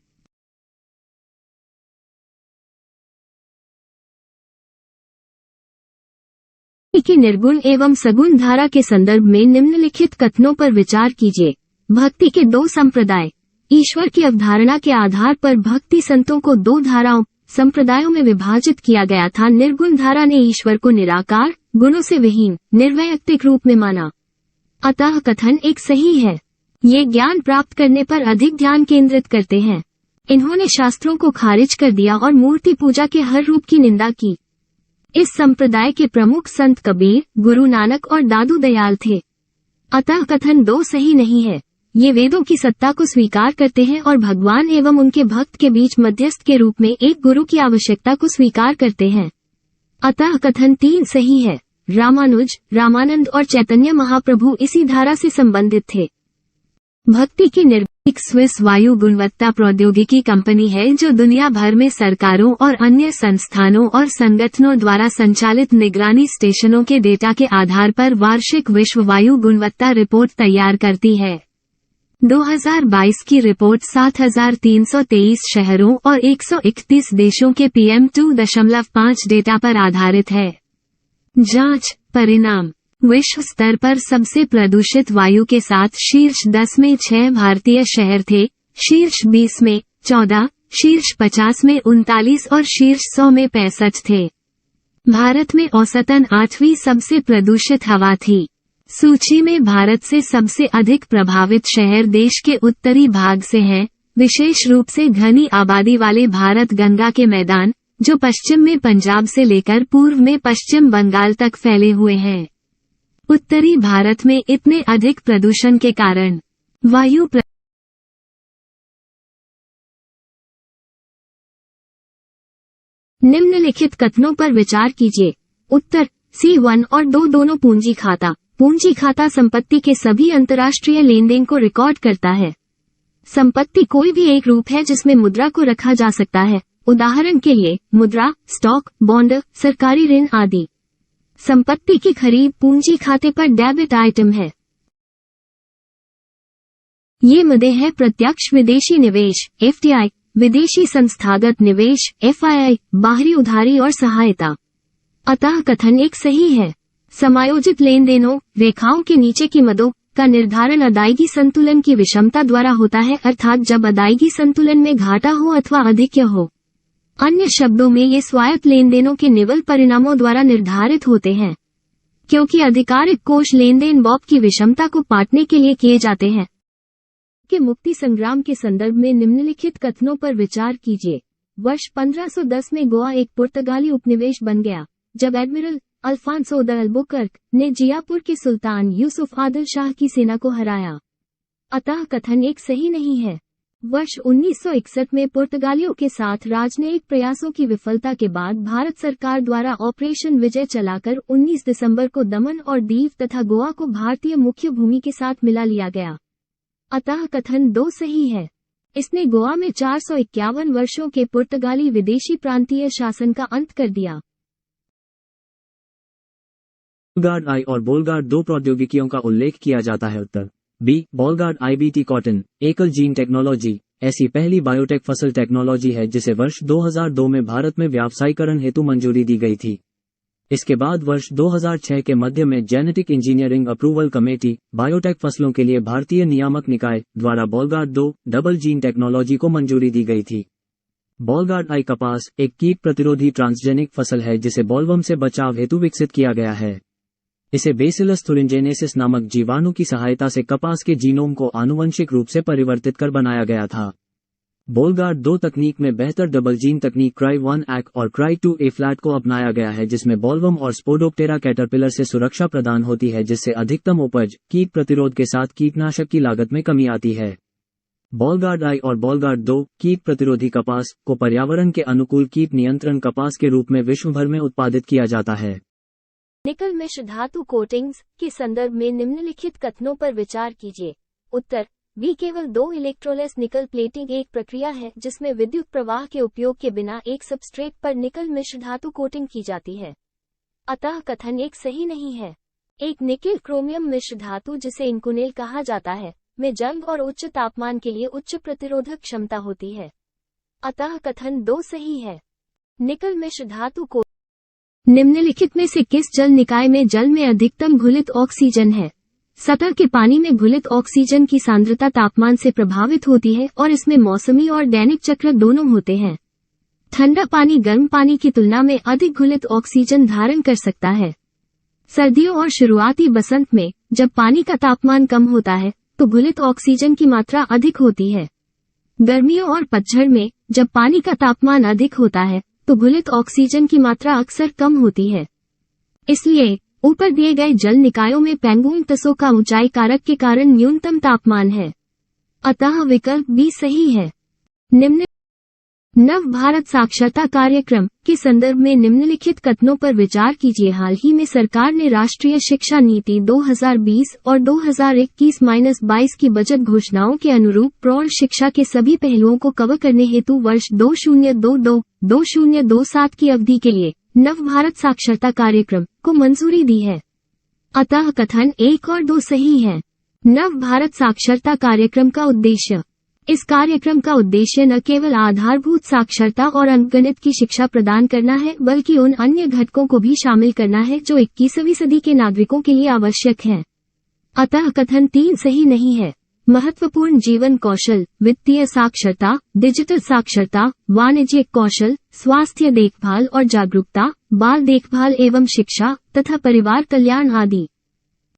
की निर्गुण एवं सगुण धारा के संदर्भ में निम्नलिखित कथनों पर विचार कीजिए। भक्ति के 2 संप्रदाय। ईश्वर की अवधारणा के आधार पर भक्ति संतों को 2 धाराओं संप्रदायों में विभाजित किया गया था। निर्गुण धारा ने ईश्वर को निराकार, गुणों से विहीन, निर्वैयक्तिक रूप में माना। अतः कथन 1 सही है। ये ज्ञान प्राप्त करने पर अधिक ध्यान केंद्रित करते हैं। इन्होंने शास्त्रों को खारिज कर दिया और मूर्ति पूजा के हर रूप की निंदा की। इस संप्रदाय के प्रमुख संत कबीर, गुरु नानक और दादू दयाल थे। अतः कथन 2 सही नहीं है। ये वेदों की सत्ता को स्वीकार करते हैं और भगवान एवं उनके भक्त के बीच मध्यस्थ के रूप में एक गुरु की आवश्यकता को स्वीकार करते हैं। अतः कथन 3 सही है। रामानुज, रामानंद और चैतन्य महाप्रभु इसी धारा से संबंधित थे। भक्ति की निर्भीक स्विस वायु गुणवत्ता प्रौद्योगिकी कंपनी है जो दुनिया भर में सरकारों और अन्य संस्थानों और संगठनों द्वारा संचालित निगरानी स्टेशनों के डेटा के आधार पर वार्षिक विश्व वायु गुणवत्ता रिपोर्ट तैयार करती है। 2022 की रिपोर्ट 7,323 शहरों और 131 देशों के PM2.5 डेटा पर आधारित है। जांच परिणाम। विश्व स्तर पर सबसे प्रदूषित वायु के साथ शीर्ष 10 में 6 भारतीय शहर थे, शीर्ष 20 में 14, शीर्ष 50 में 39 और शीर्ष 100 में 65 थे। भारत में औसतन 8वीं सबसे प्रदूषित हवा थी। सूची में भारत से सबसे अधिक प्रभावित शहर देश के उत्तरी भाग से हैं, विशेष रूप से घनी आबादी वाले भारत गंगा के मैदान, जो पश्चिम में पंजाब से लेकर पूर्व में पश्चिम बंगाल तक फैले हुए हैं। उत्तरी भारत में इतने अधिक प्रदूषण के कारण वायु निम्नलिखित कथनों पर विचार कीजिए। उत्तर C1 और 2 दोनों पूंजी खाता। पूंजी खाता संपत्ति के सभी अंतर्राष्ट्रीय लेनदेन को रिकॉर्ड करता है। संपत्ति कोई भी एक रूप है जिसमें मुद्रा को रखा जा सकता है, उदाहरण के लिए मुद्रा, स्टॉक, बॉन्ड, सरकारी ऋण आदि। संपत्ति की खरीद पूंजी खाते पर डेबिट आइटम है। ये मदे हैं प्रत्यक्ष विदेशी निवेश FDI, विदेशी संस्थागत निवेश FII, बाहरी उधारी और सहायता। अतः कथन एक सही है। समायोजित लेनदेनों रेखाओं के नीचे की मदों का निर्धारण अदायगी संतुलन की विषमता द्वारा होता है, अर्थात जब अदायगी संतुलन में घाटा हो अथवा अधिक्य हो। अन्य शब्दों में ये स्वायत्त लेनदेनों के निवल परिणामों द्वारा निर्धारित होते हैं। क्योंकि आधिकारिक कोष लेनदेन बॉब की विषमता को पाटने के लिए किए जाते हैं। के मुक्ति संग्राम के संदर्भ में निम्नलिखित कथनों पर विचार कीजिए। वर्ष 1510 में गोवा एक पुर्तगाली उपनिवेश बन गया, जब एडमिरल अल्फांसो द अल्बुकर्क ने जियापुर के सुल्तान यूसुफ आदिल शाह की सेना को हराया। अतः कथन एक सही नहीं है। वर्ष 1961 में पुर्तगालियों के साथ राजनयिक प्रयासों की विफलता के बाद भारत सरकार द्वारा ऑपरेशन विजय चलाकर 19 दिसंबर को दमन और दीव तथा गोवा को भारतीय मुख्य भूमि के साथ मिला लिया गया। अतः कथन 2 सही है। इसने गोवा में 451 वर्षों के पुर्तगाली विदेशी प्रांतीय शासन का अंत कर दिया। बॉलगार्ड आई और बोलगार्ड 2 प्रौद्योगिकियों का उल्लेख किया जाता है। उत्तर बी बॉलगार्ड IBT कॉटन एकल जीन टेक्नोलॉजी ऐसी पहली बायोटेक फसल टेक्नोलॉजी है जिसे वर्ष 2002 में भारत में व्यावसायीकरण हेतु मंजूरी दी गई थी। इसके बाद वर्ष 2006 के मध्य में genetic engineering approval committee biotech फसलों के लिए भारतीय नियामक निकाय द्वारा बॉलगार्ड 2 डबल जीन टेक्नोलॉजी को मंजूरी दी गई थी। बॉलगार्ड आई कपास एक कीट प्रतिरोधी ट्रांसजेनिक फसल है जिसे बॉलवर्म से बचाव हेतु विकसित किया गया है। इसे बेसिलस thuringiensis नामक जीवाणु की सहायता से कपास के जीनोम को आनुवंशिक रूप से परिवर्तित कर बनाया गया था। बॉलगार्ड 2 तकनीक में बेहतर डबल जीन तकनीक CRY1-ACK और CRY2A फ्लैट को अपनाया गया है, जिसमें बॉलवर्म और स्पोडोप्टेरा कैटरपिलर से सुरक्षा प्रदान होती है, जिससे अधिकतम उपज, कीट प्रतिरोध के साथ कीटनाशक की लागत में कमी आती है। बॉलगार्ड आई और बॉलगार्ड 2 कीट प्रतिरोधी कपास को पर्यावरण के अनुकूल कीट नियंत्रण कपास के रूप में विश्व भर में उत्पादित किया जाता है। निकल मिश्र धातु कोटिंग्स के संदर्भ में निम्नलिखित कथनों पर विचार कीजिए। उत्तर बी केवल 2 इलेक्ट्रोलेस निकल प्लेटिंग एक प्रक्रिया है जिसमें विद्युत प्रवाह के उपयोग के बिना एक सबस्ट्रेट पर निकल मिश्र धातु कोटिंग की जाती है। अतः कथन एक सही नहीं है। एक निकिल क्रोमियम मिश्र धातु जिसे इंकुनेल कहा जाता है में जंग और उच्च तापमान के लिए उच्च प्रतिरोधक क्षमता होती है। अतः कथन 2 सही है। निकल मिश्र धातु को निम्नलिखित में से किस जल निकाय में जल में अधिकतम घुलित ऑक्सीजन है? सतह के पानी में घुलित ऑक्सीजन की सांद्रता तापमान से प्रभावित होती है और इसमें मौसमी और दैनिक चक्र दोनों होते हैं। ठंडा पानी गर्म पानी की तुलना में अधिक घुलित ऑक्सीजन धारण कर सकता है। सर्दियों और शुरुआती बसंत में जब पानी का तापमान कम होता है तो घुलित ऑक्सीजन की मात्रा अधिक होती है। गर्मियों और पतझड़ में जब पानी का तापमान अधिक होता है तो घुलित ऑक्सीजन की मात्रा अक्सर कम होती है। इसलिए ऊपर दिए गए जल निकायों में पेंगुइन तसों का ऊंचाई कारक के कारण न्यूनतम तापमान है। अतः विकल्प बी सही है। निम्न नव भारत साक्षरता कार्यक्रम के संदर्भ में निम्नलिखित कथनों पर विचार कीजिए। हाल ही में सरकार ने राष्ट्रीय शिक्षा नीति 2020 और 2021-22 की बजट घोषणाओं के अनुरूप प्रौढ़ शिक्षा के सभी पहलुओं को कवर करने हेतु वर्ष 2022-2027 की अवधि के लिए नव भारत साक्षरता कार्यक्रम को मंजूरी दी है। अतः कथन 1 और 2 सही है। नव भारत साक्षरता कार्यक्रम का उद्देश्य इस कार्यक्रम का उद्देश्य न केवल आधारभूत साक्षरता और अंकगणित की शिक्षा प्रदान करना है, बल्कि उन अन्य घटकों को भी शामिल करना है जो 21वीं सदी के नागरिकों के लिए आवश्यक हैं। अतः कथन 3 सही नहीं है। महत्वपूर्ण जीवन कौशल, वित्तीय साक्षरता, डिजिटल साक्षरता, वाणिज्यिक कौशल, स्वास्थ्य देखभाल और जागरूकता, बाल देखभाल एवं शिक्षा तथा परिवार कल्याण आदि।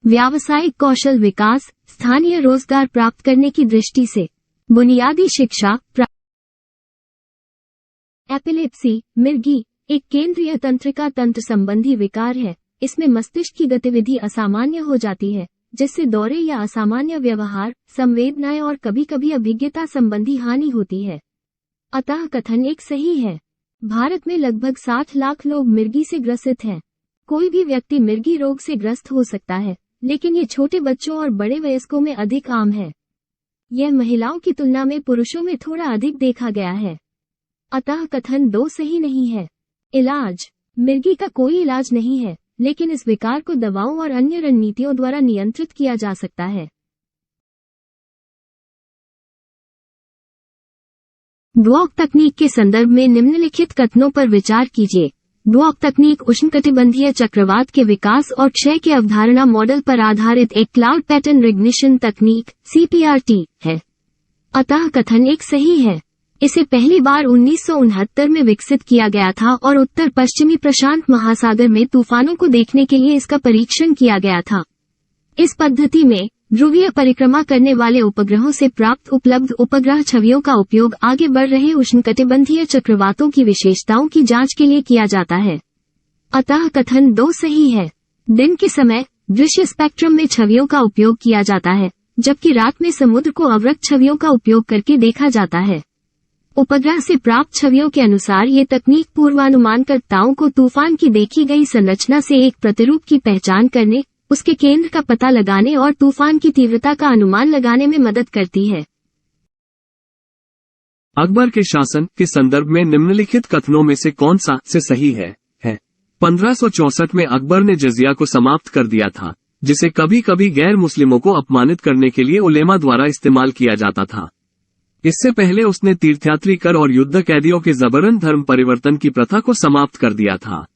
व्यावसायिक कौशल विकास, स्थानीय रोजगार प्राप्त करने की दृष्टि से बुनियादी शिक्षा। एपिलेप्सी, मिर्गी, एक केंद्रीय तंत्रिका तंत्र संबंधी विकार है। इसमें मस्तिष्क की गतिविधि असामान्य हो जाती है, जिससे दौरे या असामान्य व्यवहार, संवेदनाएं और कभी कभी अभिज्ञता संबंधी हानि होती है। अतः कथन एक सही है। भारत में लगभग 60 लाख लोग मिर्गी से ग्रसित हैं। कोई भी व्यक्ति मिर्गी रोग से ग्रस्त हो सकता है, लेकिन ये छोटे बच्चों और बड़े वयस्कों में अधिक आम है। यह महिलाओं की तुलना में पुरुषों में थोड़ा अधिक देखा गया है। अतः कथन 2 सही नहीं है। इलाज, मिर्गी का कोई इलाज नहीं है, लेकिन इस विकार को दवाओं और अन्य रणनीतियों द्वारा नियंत्रित किया जा सकता है। डुओक तकनीक के संदर्भ में निम्नलिखित कथनों पर विचार कीजिए। डुओक तकनीक उष्णकटिबंधीय चक्रवात के विकास और क्षय के अवधारणा मॉडल पर आधारित एक क्लाउड पैटर्न रिकग्निशन तकनीक (CPRT) है। अतः कथन एक सही है। इसे पहली बार 1969 में विकसित किया गया था और उत्तर पश्चिमी प्रशांत महासागर में तूफानों को देखने के लिए इसका परीक्षण किया गया था। इस पद्धति में ध्रुवीय परिक्रमा करने वाले उपग्रहों से प्राप्त उपलब्ध उपग्रह छवियों का उपयोग आगे बढ़ रहे उष्णकटिबंधीय चक्रवातों की विशेषताओं की जांच के लिए किया जाता है। अतः कथन 2 सही है। दिन के समय दृश्य स्पेक्ट्रम में छवियों का उपयोग किया जाता है, जबकि रात में समुद्र को अवरक्त छवियों का उपयोग करके देखा जाता है। उपग्रह से प्राप्त छवियों के अनुसार ये तकनीक पूर्वानुमानकर्ताओं को तूफान की देखी गई संरचना से एक प्रतिरूप की पहचान करने, उसके केंद्र का पता लगाने और तूफान की तीव्रता का अनुमान लगाने में मदद करती है। अकबर के शासन के संदर्भ में निम्नलिखित कथनों में से कौन सा से सही है? 1564 में अकबर ने जजिया को समाप्त कर दिया था, जिसे कभी कभी गैर मुस्लिमों को अपमानित करने के लिए उलेमा द्वारा इस्तेमाल किया जाता था। इससे पहले उसने तीर्थयात्री कर और युद्ध कैदियों के जबरन धर्म परिवर्तन की प्रथा को समाप्त कर दिया था।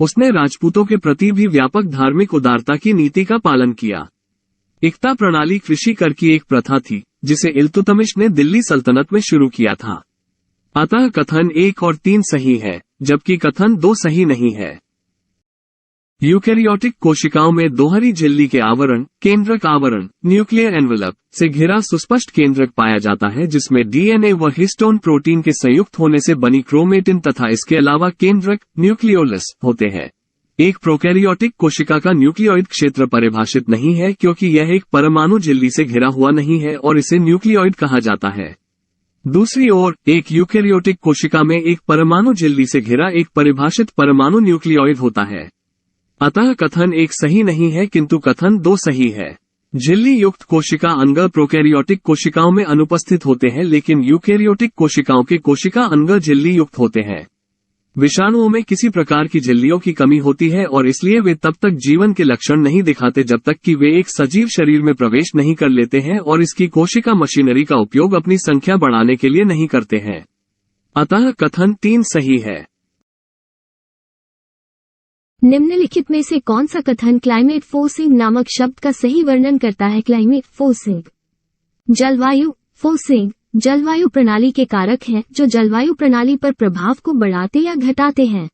उसने राजपूतों के प्रति भी व्यापक धार्मिक उदारता की नीति का पालन किया। इक्ता प्रणाली कृषि कर की एक प्रथा थी, जिसे इल्तुतमिश ने दिल्ली सल्तनत में शुरू किया था। अतः कथन 1 और 3 सही है, जबकि कथन 2 सही नहीं है। यूकैरियोटिक कोशिकाओं में दोहरी झिल्ली के आवरण, केंद्रक आवरण, न्यूक्लियर एनवेलप से घिरा सुस्पष्ट केंद्रक पाया जाता है, जिसमें डीएनए व हिस्टोन प्रोटीन के संयुक्त होने से बनी क्रोमेटिन तथा इसके अलावा केंद्रक, न्यूक्लियोलस होते हैं। एक प्रोकैरियोटिक कोशिका का न्यूक्लियोइड क्षेत्र परिभाषित नहीं है, क्योंकि यह एक परमाणु झिल्ली से घिरा हुआ नहीं है और इसे न्यूक्लियोइड कहा जाता है। दूसरी ओर, एक यूकैरियोटिक कोशिका में एक परमाणु झिल्ली से घिरा एक परिभाषित परमाणु न्यूक्लियोइड होता है। अतः कथन 1 सही नहीं है, किंतु कथन 2 सही है। झिल्ली युक्त कोशिका अंग प्रोकैरियोटिक कोशिकाओं में अनुपस्थित होते हैं, लेकिन यूकैरियोटिक कोशिकाओं के कोशिका अंग झिल्ली युक्त होते हैं। विषाणुओं में किसी प्रकार की झिल्लियों की कमी होती है और इसलिए वे तब तक जीवन के लक्षण नहीं दिखाते जब तक कि वे एक सजीव शरीर में प्रवेश नहीं कर लेते हैं और इसकी कोशिका मशीनरी का उपयोग अपनी संख्या बढ़ाने के लिए नहीं करते हैं। अतः कथन 3 सही है। निम्नलिखित में से कौन सा कथन क्लाइमेट फोर्सिंग नामक शब्द का सही वर्णन करता है? क्लाइमेट फोर्सिंग, जलवायु फोर्सिंग जलवायु प्रणाली के कारक हैं जो जलवायु प्रणाली पर प्रभाव को बढ़ाते या घटाते हैं।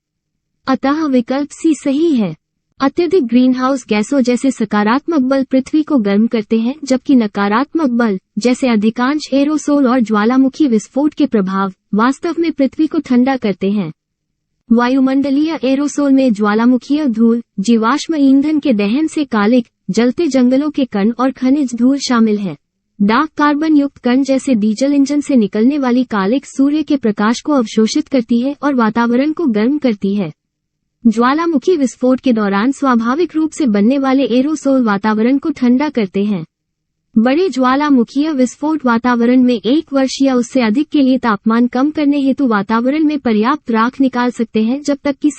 अतः विकल्प सी सही है। अत्यधिक ग्रीनहाउस गैसों जैसे सकारात्मक बल पृथ्वी को गर्म करते हैं, जबकि नकारात्मक बल जैसे अधिकांश एरोसोल और ज्वालामुखी विस्फोट के प्रभाव वास्तव में पृथ्वी को ठंडा करते हैं। वायुमंडलीय एरोसोल में ज्वालामुखीय धूल, जीवाश्म ईंधन के दहन से कालिक, जलते जंगलों के कण और खनिज धूल शामिल है। डार्क कार्बन युक्त कण जैसे डीजल इंजन से निकलने वाली कालिक सूर्य के प्रकाश को अवशोषित करती है और वातावरण को गर्म करती है। ज्वालामुखी विस्फोट के दौरान स्वाभाविक रूप से बनने वाले एरोसोल वातावरण को ठंडा करते हैं। बड़े ज्वालामुखीय विस्फोट वातावरण में 1 वर्ष या उससे अधिक के लिए तापमान कम करने हेतु वातावरण में पर्याप्त राख निकाल सकते हैं, जब तक कि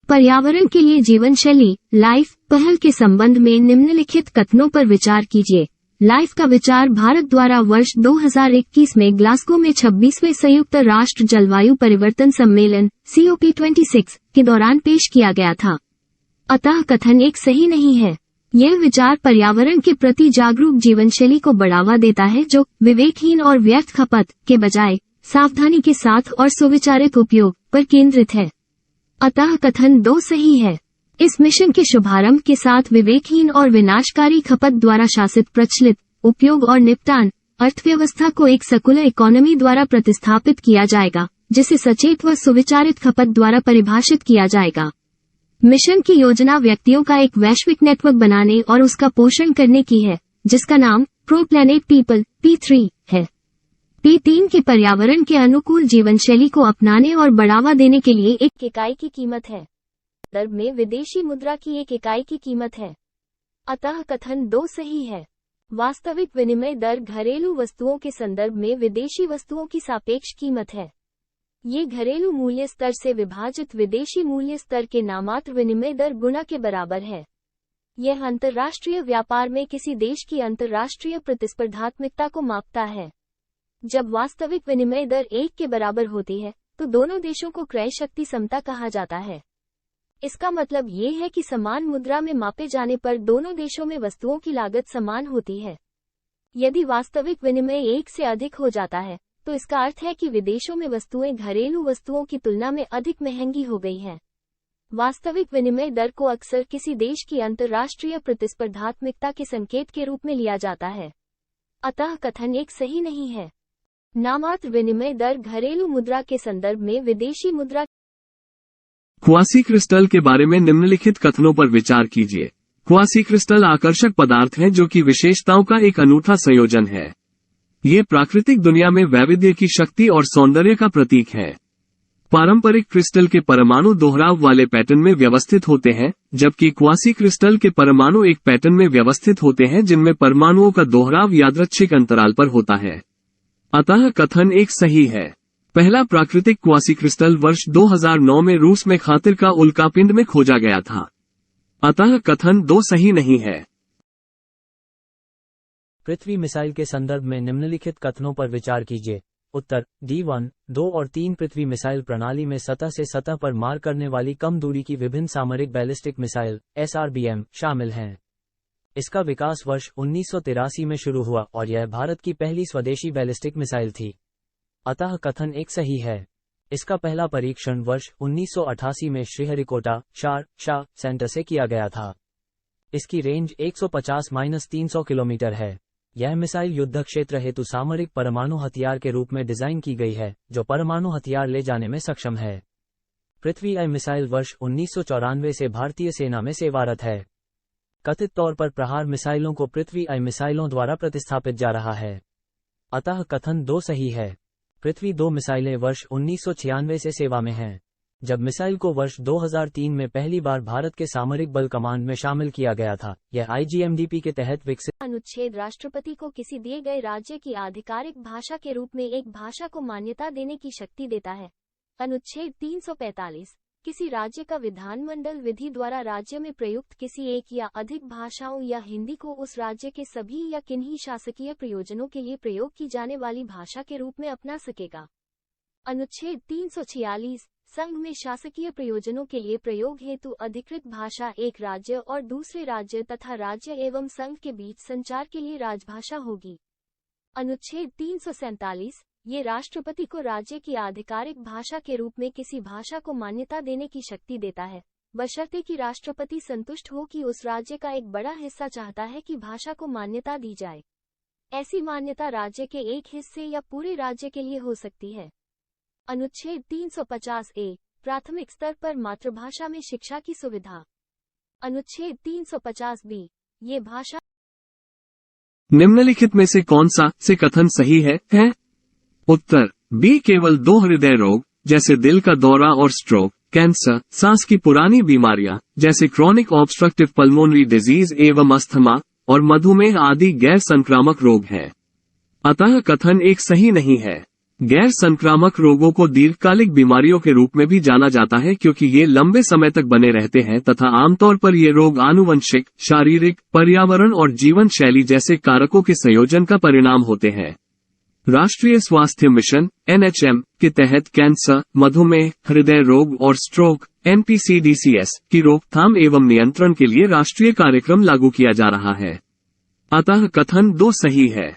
पर्यावरण के लिए जीवन शैली लाइफ पहल के संबंध में निम्नलिखित कथनों पर विचार कीजिए। लाइफ का विचार भारत द्वारा वर्ष 2021 में ग्लासगो में 26वें संयुक्त राष्ट्र जलवायु परिवर्तन सम्मेलन COP26 के दौरान पेश किया गया था। अतः कथन 1 सही नहीं है। यह विचार पर्यावरण के प्रति जागरूक जीवनशैली को बढ़ावा देता है, जो विवेकहीन और व्यर्थ खपत के बजाय सावधानी के साथ और सुविचारित उपयोग पर केंद्रित है। अतः कथन 2 सही है। इस मिशन के शुभारंभ के साथ विवेकहीन और विनाशकारी खपत द्वारा शासित प्रचलित उपयोग और निपटान अर्थव्यवस्था को एक सर्कुलर इकोनॉमी द्वारा प्रतिस्थापित किया जाएगा, जिसे सचेत व सुविचारित खपत द्वारा परिभाषित किया जाएगा। मिशन की योजना व्यक्तियों का एक वैश्विक नेटवर्क बनाने और उसका पोषण करने की है, जिसका नाम प्रो प्लैनेट पीपल P3 है। P3 के पर्यावरण के अनुकूल जीवन शैली को अपनाने और बढ़ावा देने के लिए एक इकाई की कीमत है। संदर्भ में विदेशी मुद्रा की एक इकाई की कीमत है। अतः कथन 2 सही है। वास्तविक विनिमय दर घरेलू वस्तुओं के संदर्भ में विदेशी वस्तुओं की सापेक्ष कीमत है। ये घरेलू मूल्य स्तर से विभाजित विदेशी मूल्य स्तर के नामात्र विनिमय दर गुणा के बराबर है। यह अंतर्राष्ट्रीय व्यापार में किसी देश की अंतर्राष्ट्रीय प्रतिस्पर्धात्मकता को मापता है। जब वास्तविक विनिमय दर 1 के बराबर होती है, तो दोनों देशों को क्रय शक्ति समता कहा जाता है। इसका मतलब ये है कि समान मुद्रा में मापे जाने पर दोनों देशों में वस्तुओं की लागत समान होती है। यदि वास्तविक विनिमय 1 से अधिक हो जाता है, तो इसका अर्थ है कि विदेशों में वस्तुएं घरेलू वस्तुओं की तुलना में अधिक महंगी हो गई हैं। वास्तविक विनिमय दर को अक्सर किसी देश की अंतर्राष्ट्रीय प्रतिस्पर्धात्मकता के संकेत के रूप में लिया जाता है। अतः कथन 1 सही नहीं है। नामात्र विनिमय दर घरेलू मुद्रा के संदर्भ में विदेशी मुद्रा। क्वासी क्रिस्टल के बारे में निम्नलिखित कथनों पर विचार कीजिए। क्वासी क्रिस्टल आकर्षक पदार्थ है जो कि विशेषताओं का एक अनूठा संयोजन है। ये प्राकृतिक दुनिया में वैविध्य की शक्ति और सौंदर्य का प्रतीक है। पारंपरिक क्रिस्टल के परमाणु दोहराव वाले पैटर्न में व्यवस्थित होते हैं, जबकि क्वासी क्रिस्टल के परमाणु एक पैटर्न में व्यवस्थित होते हैं जिनमें परमाणुओं का दोहराव यादृच्छिक अंतराल पर होता है। अतः कथन 1 सही है। पहला प्राकृतिक क्वासी क्रिस्टल वर्ष 2009 में रूस में खातिर का उल्कापिंड में खोजा गया था। अतः कथन 2 सही नहीं है। पृथ्वी मिसाइल के संदर्भ में निम्नलिखित कथनों पर विचार कीजिए। उत्तर D1, 2 और 3 पृथ्वी मिसाइल प्रणाली में सतह से सतह पर मार करने वाली कम दूरी की विभिन्न सामरिक बैलिस्टिक मिसाइल SRBM शामिल हैं। इसका विकास वर्ष 1983 में शुरू हुआ और यह भारत की पहली स्वदेशी बैलिस्टिक मिसाइल थी। अतः कथन 1 सही है। इसका पहला परीक्षण वर्ष 1988 में श्रीहरिकोटा शाह सेंटर से किया गया था। इसकी रेंज 150-300 किलोमीटर है। यह मिसाइल युद्ध क्षेत्र हेतु सामरिक परमाणु हथियार के रूप में डिजाइन की गई है, जो परमाणु हथियार ले जाने में सक्षम है। पृथ्वी आई मिसाइल वर्ष 1994 से भारतीय सेना में सेवारत है। कथित तौर पर प्रहार मिसाइलों को पृथ्वी आई मिसाइलों द्वारा प्रतिस्थापित जा रहा है। अतः कथन 2 सही है। पृथ्वी 2 मिसाइलें वर्ष 1996 से सेवा में हैं। जब मिसाइल को वर्ष 2003 में पहली बार भारत के सामरिक बल कमांड में शामिल किया गया था। यह IGMDP के तहत विकसित अनुच्छेद राष्ट्रपति को किसी दिए गए राज्य की आधिकारिक भाषा के रूप में एक भाषा को मान्यता देने की शक्ति देता है। अनुच्छेद 345 किसी राज्य का विधानमंडल विधि द्वारा राज्य में प्रयुक्त किसी एक या अधिक भाषाओं या हिंदी को उस राज्य के सभी या किन्हीं शासकीय प्रयोजनों के लिए प्रयोग की जाने वाली भाषा के रूप में अपना सकेगा। अनुच्छेद 346 संघ में शासकीय प्रयोजनों के लिए प्रयोग हेतु अधिकृत भाषा एक राज्य और दूसरे राज्य तथा राज्य एवं संघ के बीच संचार के लिए राजभाषा होगी। अनुच्छेद 347 ये राष्ट्रपति को राज्य की आधिकारिक भाषा के रूप में किसी भाषा को मान्यता देने की शक्ति देता है, बशर्ते कि राष्ट्रपति संतुष्ट हो कि उस राज्य का एक बड़ा हिस्सा चाहता है कि भाषा को मान्यता दी जाए। ऐसी मान्यता राज्य के एक हिस्से या पूरे राज्य के लिए हो सकती है। अनुच्छेद 350 ए प्राथमिक स्तर पर मातृभाषा में शिक्षा की सुविधा। अनुच्छेद 350 बी ये भाषा। निम्नलिखित में से कौन सा से कथन सही है? उत्तर बी केवल 2 हृदय रोग जैसे दिल का दौरा और स्ट्रोक, कैंसर, सांस की पुरानी बीमारियां जैसे क्रॉनिक ऑब्स्ट्रक्टिव पल्मोनरी डिजीज एवं अस्थमा और मधुमेह आदि गैर संक्रामक रोग हैं। अतः कथन 1 सही नहीं है। गैर संक्रामक रोगों को दीर्घकालिक बीमारियों के रूप में भी जाना जाता है क्योंकि ये लंबे समय तक बने रहते हैं तथा आमतौर पर ये रोग आनुवंशिक, शारीरिक, पर्यावरण और जीवन शैली जैसे कारकों के संयोजन का परिणाम होते हैं। राष्ट्रीय स्वास्थ्य मिशन NHM के तहत कैंसर, मधुमेह, हृदय रोग और स्ट्रोक NPCDCS की रोकथाम एवं नियंत्रण के लिए राष्ट्रीय कार्यक्रम लागू किया जा रहा है। अतः कथन 2 सही है।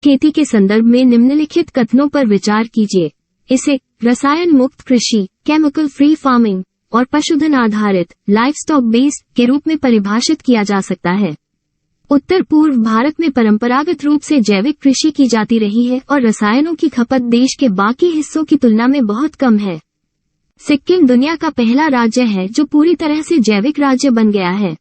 खेती के संदर्भ में निम्नलिखित कथनों पर विचार कीजिए। इसे रसायन मुक्त कृषि, केमिकल फ्री फार्मिंग, और पशुधन आधारित लाइवस्टॉक बेस्ड के रूप में परिभाषित किया जा सकता है। उत्तर पूर्व भारत में परंपरागत रूप से जैविक कृषि की जाती रही है और रसायनों की खपत देश के बाकी हिस्सों की तुलना में बहुत कम है। सिक्किम दुनिया का पहला राज्य है जो पूरी तरह से जैविक राज्य बन गया है।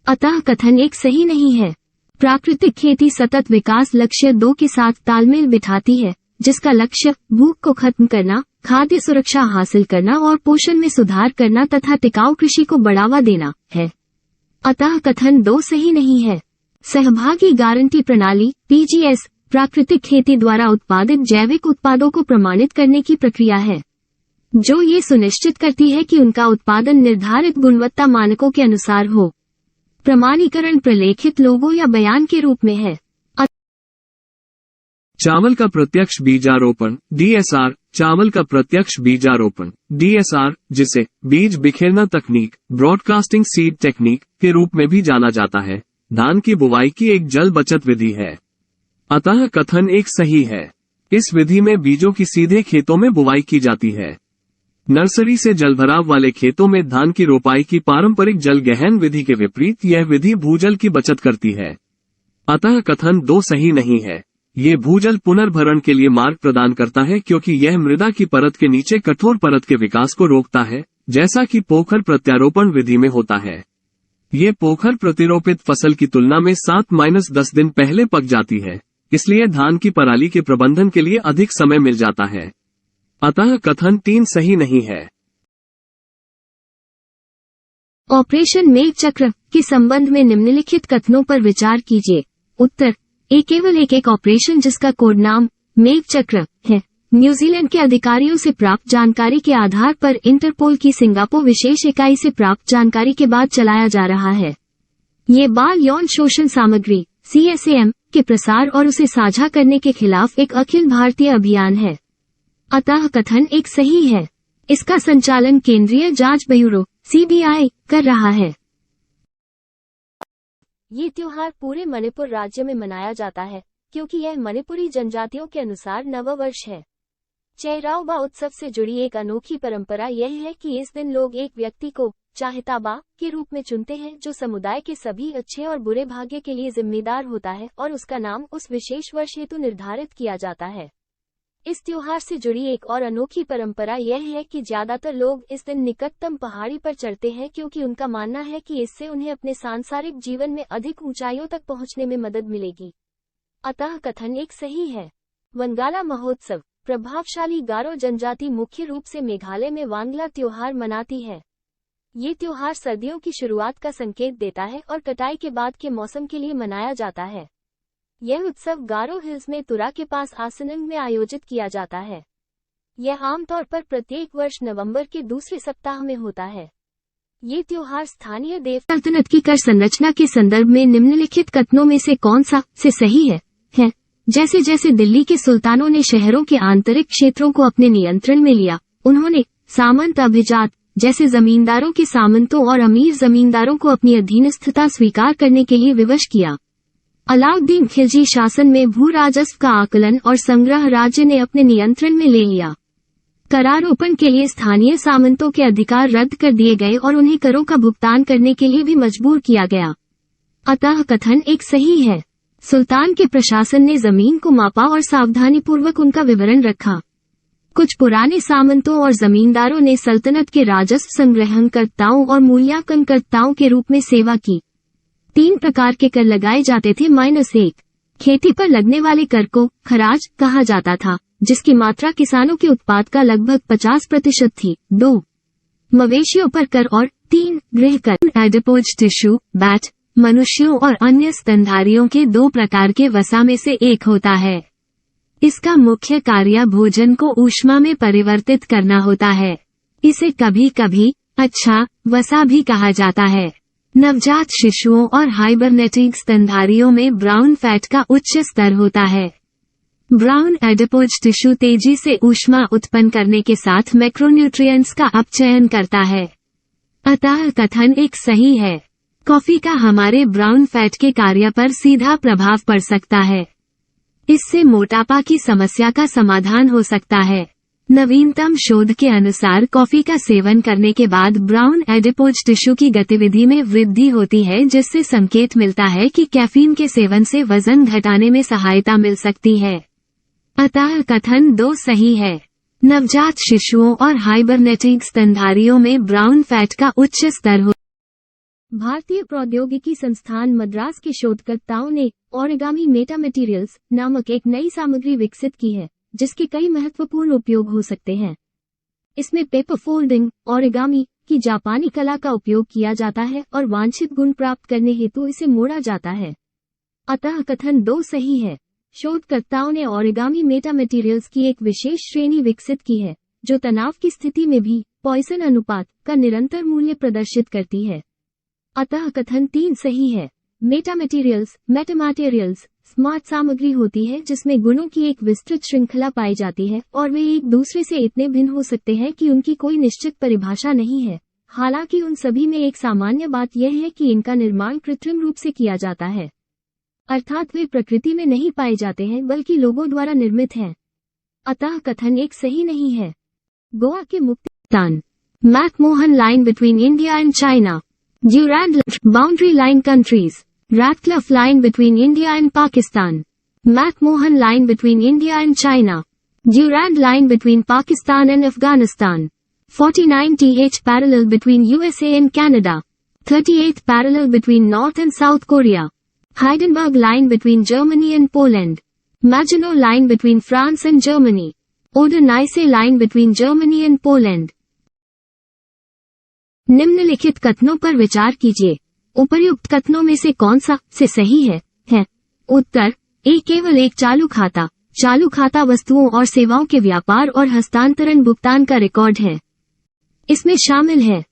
अतः कथन एक सही नहीं है। प्राकृतिक खेती सतत विकास लक्ष्य 2 के साथ तालमेल बिठाती है, जिसका लक्ष्य भूख को खत्म करना, खाद्य सुरक्षा हासिल करना और पोषण में सुधार करना तथा टिकाऊ कृषि को बढ़ावा देना है। अतः कथन 2 सही नहीं है। सहभागी गारंटी प्रणाली (पीजीएस) प्राकृतिक खेती द्वारा उत्पादित जैविक उत्पादों को प्रमाणित करने की प्रक्रिया है, जो ये सुनिश्चित करती है कि उनका उत्पादन निर्धारित गुणवत्ता मानकों के अनुसार हो। प्रमाणीकरण प्रलेखित लोगो या बयान के रूप में है। चावल का प्रत्यक्ष बीजारोपण (डीएसआर), चावल का प्रत्यक्ष बीजारोपण (डीएसआर), जिसे बीज बिखेरना तकनीक ब्रॉडकास्टिंग सीड टेक्निक के रूप में भी जाना जाता है, धान की बुवाई की एक जल बचत विधि है। अतः कथन एक सही है। इस विधि में बीजों की सीधे खेतों में बुवाई की जाती है। नर्सरी से जलभराव वाले खेतों में धान की रोपाई की पारंपरिक जल गहन विधि के विपरीत यह विधि भूजल की बचत करती है। अतः कथन 2 सही नहीं है। ये भूजल पुनर्भरण के लिए मार्ग प्रदान करता है क्योंकि यह मृदा की परत के नीचे कठोर परत के विकास को रोकता है, जैसा कि पोखर प्रत्यारोपण विधि में होता है। ये पोखर प्रतिरोपित फसल की तुलना में 7-10 दिन पहले पक जाती है, इसलिए धान की पराली के प्रबंधन के लिए अधिक समय मिल जाता है। अतः कथन 3 सही नहीं है। ऑपरेशन मेघ चक्र के संबंध में निम्नलिखित कथनों पर विचार कीजिए। उत्तर ए केवल एक ऑपरेशन जिसका कोड नाम मेघ चक्र है, न्यूजीलैंड के अधिकारियों से प्राप्त जानकारी के आधार पर इंटरपोल की सिंगापुर विशेष इकाई से प्राप्त जानकारी के बाद चलाया जा रहा है। ये बाल यौन शोषण सामग्री (CSAM) के प्रसार और उसे साझा करने के खिलाफ एक अखिल भारतीय अभियान है। अतः कथन एक सही है। इसका संचालन केंद्रीय जांच ब्यूरो (CBI) कर रहा है। ये त्योहार पूरे मणिपुर राज्य में मनाया जाता है क्योंकि यह मणिपुरी जनजातियों के अनुसार नववर्ष है। चेहराओबा उत्सव से जुड़ी एक अनोखी परंपरा यह है कि इस दिन लोग एक व्यक्ति को चाहताबा के रूप में चुनते हैं जो समुदाय के सभी अच्छे और बुरे भाग्य के लिए जिम्मेदार होता है और उसका नाम उस विशेष वर्ष हेतु निर्धारित किया जाता है। इस त्योहार से जुड़ी एक और अनोखी परंपरा यह है कि ज्यादातर लोग इस दिन निकटतम पहाड़ी पर चढ़ते हैं क्योंकि उनका मानना है कि इससे उन्हें अपने सांसारिक जीवन में अधिक ऊंचाइयों तक पहुंचने में मदद मिलेगी। अतः कथन एक सही है। वनगाला महोत्सव प्रभावशाली गारो जनजाति मुख्य रूप से मेघालय में वांगला त्योहार मनाती है। ये त्योहार सर्दियों की शुरुआत का संकेत देता है और कटाई के बाद के मौसम के लिए मनाया जाता है। यह उत्सव गारो हिल्स में तुरा के पास आसनंग में आयोजित किया जाता है। यह आमतौर पर प्रत्येक वर्ष नवंबर के दूसरे सप्ताह में होता है। ये त्योहार स्थानीय देव सल्तनत की कर संरचना के संदर्भ में निम्नलिखित कथनों में से कौन सा से सही है? जैसे जैसे दिल्ली के सुल्तानों ने शहरों के आंतरिक क्षेत्रों को अपने नियंत्रण में लिया, उन्होंने सामंत अभिजात जैसे जमींदारों के सामंतों और अमीर जमींदारों को अपनी अधीनस्थता स्वीकार करने के लिए विवश किया। अलाउद्दीन खिलजी शासन में भू राजस्व का आकलन और संग्रह राज्य ने अपने नियंत्रण में ले लिया। करारोपण के लिए स्थानीय सामंतों के अधिकार रद्द कर दिए गए और उन्हें करों का भुगतान करने के लिए भी मजबूर किया गया। अतः कथन एक सही है। सुल्तान के प्रशासन ने जमीन को मापा और सावधानीपूर्वक उनका विवरण रखा। कुछ पुराने सामंतों और जमींदारों ने सल्तनत के राजस्व संग्रहणकर्ताओं और मूल्यांकनकर्ताओं के रूप में सेवा की। 3 प्रकार के कर लगाए जाते थे। -1 खेती पर लगने वाले कर को खराज कहा जाता था, जिसकी मात्रा किसानों के उत्पाद का लगभग 50% थी। 2 मवेशियों पर कर और 3 गृह कर। एडिपोज टिश्यू बैट मनुष्यों और अन्य स्तनधारियों के 2 प्रकार के वसा में से एक होता है। इसका मुख्य कार्य भोजन को ऊष्मा में परिवर्तित करना होता है। इसे कभी कभी अच्छा वसा भी कहा जाता है। नवजात शिशुओं और हाइबरनेटिंग स्तनधारियों में ब्राउन फैट का उच्च स्तर होता है। ब्राउन एडिपोज टिश्यू तेजी से ऊष्मा उत्पन्न करने के साथ मैक्रोन्यूट्रिएंट्स का अपचयन करता है। अतः कथन एक सही है। कॉफी का हमारे ब्राउन फैट के कार्य पर सीधा प्रभाव पड़ सकता है। इससे मोटापा की समस्या का समाधान हो सकता है। नवीनतम शोध के अनुसार कॉफी का सेवन करने के बाद ब्राउन एडिपोज टिश्यू की गतिविधि में वृद्धि होती है, जिससे संकेत मिलता है कि कैफीन के सेवन से वजन घटाने में सहायता मिल सकती है। अतः कथन 2 सही है। नवजात शिशुओं और हाइबरनेटिंग स्तनधारियों में ब्राउन फैट का उच्च स्तर हो। भारतीय प्रौद्योगिकी संस्थान मद्रास के शोधकर्ताओं ने ओरिगामी मेटामटेरियल्स नामक एक नई सामग्री विकसित की है, जिसके कई महत्वपूर्ण उपयोग हो सकते हैं। इसमें पेपर फोल्डिंग ओरिगामी की जापानी कला का उपयोग किया जाता है और वांछित गुण प्राप्त करने हेतु इसे मोड़ा जाता है। अतः कथन 2 सही है। शोधकर्ताओं ने ओरिगामी मेटामटेरियल्स की एक विशेष श्रेणी विकसित की है, जो तनाव की स्थिति में भी पॉइसन अनुपात का निरंतर मूल्य प्रदर्शित करती है। अतः कथन 3 सही है। मेटामटेरियल्स स्मार्ट सामग्री होती है जिसमें गुणों की एक विस्तृत श्रृंखला पाई जाती है और वे एक दूसरे से इतने भिन्न हो सकते हैं कि उनकी कोई निश्चित परिभाषा नहीं है। हालांकि उन सभी में एक सामान्य बात यह है कि इनका निर्माण कृत्रिम रूप से किया जाता है, अर्थात वे प्रकृति में नहीं पाए जाते हैं बल्कि लोगों द्वारा निर्मित हैं। अतः कथन 1 सही नहीं है। गोवा के मुक्तिस्थान McMahon line between India and China, Durand boundary line countries, Radcliffe line between India and Pakistan, McMahon line between India and China, Durand line between Pakistan and Afghanistan, 49th parallel between USA and Canada, 38th parallel between North and South Korea, Hindenburg line between Germany and Poland, Maginot line between France and Germany, Oder-Neisse line between Germany and Poland। निम्नलिखित कथनों पर विचार कीजिए। उपर्युक्त कथनों में से कौन सा से सही है? उत्तर ए केवल एक चालू खाता वस्तुओं और सेवाओं के व्यापार और हस्तांतरण भुगतान का रिकॉर्ड है। इसमें शामिल है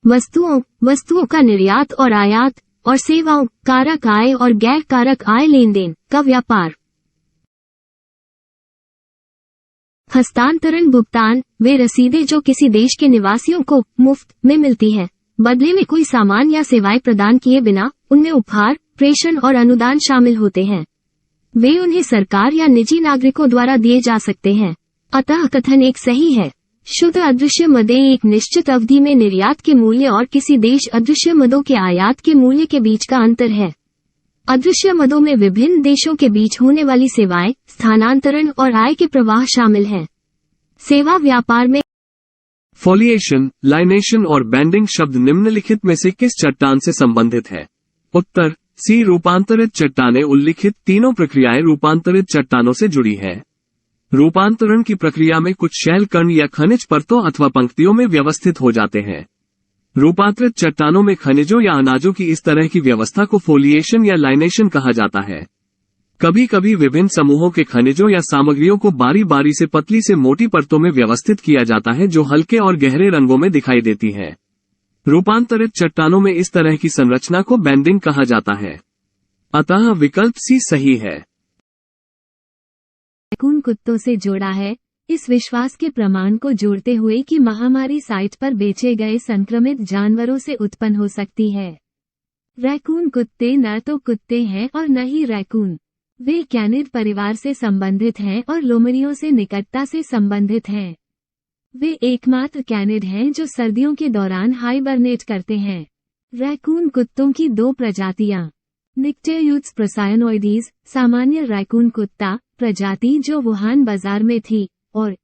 वस्तुओं का निर्यात और आयात और सेवाओं कारक आय और गैर कारक आय लेन देन का व्यापार। हस्तांतरण भुगतान वे रसीदें जो किसी देश के निवासियों को मुफ्त में मिलती है, बदले में कोई सामान या सेवाएं प्रदान किए बिना। उनमें उपहार, प्रेषण और अनुदान शामिल होते हैं। वे उन्हें सरकार या निजी नागरिकों द्वारा दिए जा सकते हैं। अतः कथन 1 सही है। शुद्ध अदृश्य मदें एक निश्चित अवधि में निर्यात के मूल्य और किसी देश अदृश्य मदों के आयात के मूल्य के बीच का अंतर है। अदृश्य मदों में विभिन्न देशों के बीच होने वाली सेवाएं, स्थानांतरण और आय के प्रवाह शामिल हैं। सेवा व्यापार में फॉलिएशन, लाइनेशन और बैंडिंग शब्द निम्नलिखित में से किस चट्टान से संबंधित है? उत्तर सी रूपांतरित चट्टानें। उल्लिखित तीनों प्रक्रियाएं रूपांतरित चट्टानों से जुड़ी है। रूपांतरण की प्रक्रिया में कुछ शैल कण या खनिज परतों अथवा पंक्तियों में व्यवस्थित हो जाते हैं। रूपांतरित चट्टानों में खनिजों या अनाजों की इस तरह की व्यवस्था को फोलिएशन या लाइनेशन कहा जाता है। कभी कभी विभिन्न समूहों के खनिजों या सामग्रियों को बारी बारी से पतली से मोटी परतों में व्यवस्थित किया जाता है, जो हल्के और गहरे रंगों में दिखाई देती है। रूपांतरित चट्टानों में इस तरह की संरचना को बैंडिंग कहा जाता है। अतः विकल्प सी सही है। रैकून कुत्तों से जोड़ा है, इस विश्वास के प्रमाण को जोड़ते हुए कि महामारी साइट पर बेचे गए संक्रमित जानवरों से उत्पन्न हो सकती है। रैकून कुत्ते न तो कुत्ते हैं और न ही रैकून। वे कैनिड परिवार से संबंधित हैं और लोमड़ियों से निकटता से संबंधित हैं। वे एकमात्र कैनिड हैं जो सर्दियों के दौरान हाइबरनेट करते हैं। रैकून कुत्तों की 2 प्रजातियां, निक्टेयूट्स प्रोसायनोइडीज सामान्य रैकून कुत्ता प्रजाति जो वुहान बाजार में थी, और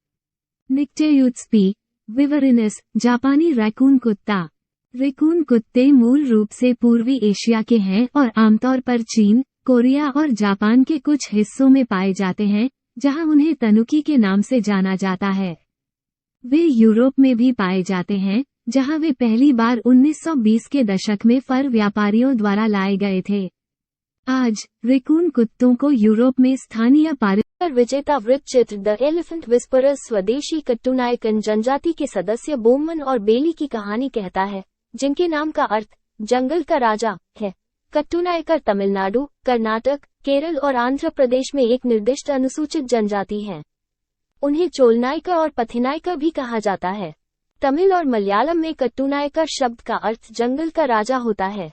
निक्टेयूट्स पी विवरिनस जापानी रैकून कुत्ता। रैकून कुत्ते मूल रूप से पूर्वी एशिया के हैं और आमतौर पर चीन, कोरिया और जापान के कुछ हिस्सों में पाए जाते हैं, जहां उन्हें तनुकी के नाम से जाना जाता है। वे यूरोप में भी पाए जाते हैं, जहां वे पहली बार 1920 के दशक में फर व्यापारियों द्वारा लाए गए थे। आज रैकून कुत्तों को यूरोप में स्थानीय पारिवारिक विजेता वृत्त चित्र द एलिफेंट विस्परर्स स्वदेशी कट्टुनायकन जनजाति के सदस्य बोमन और बेली की कहानी कहता है, जिनके नाम का अर्थ जंगल का राजा है। कट्टुनायकर तमिलनाडु, कर्नाटक, केरल और आंध्र प्रदेश में एक निर्दिष्ट अनुसूचित जनजाति है। उन्हें चोलनायकर और पथिनायकर भी कहा जाता है। तमिल और मलयालम में कट्टुनायकर शब्द का अर्थ जंगल का राजा होता है।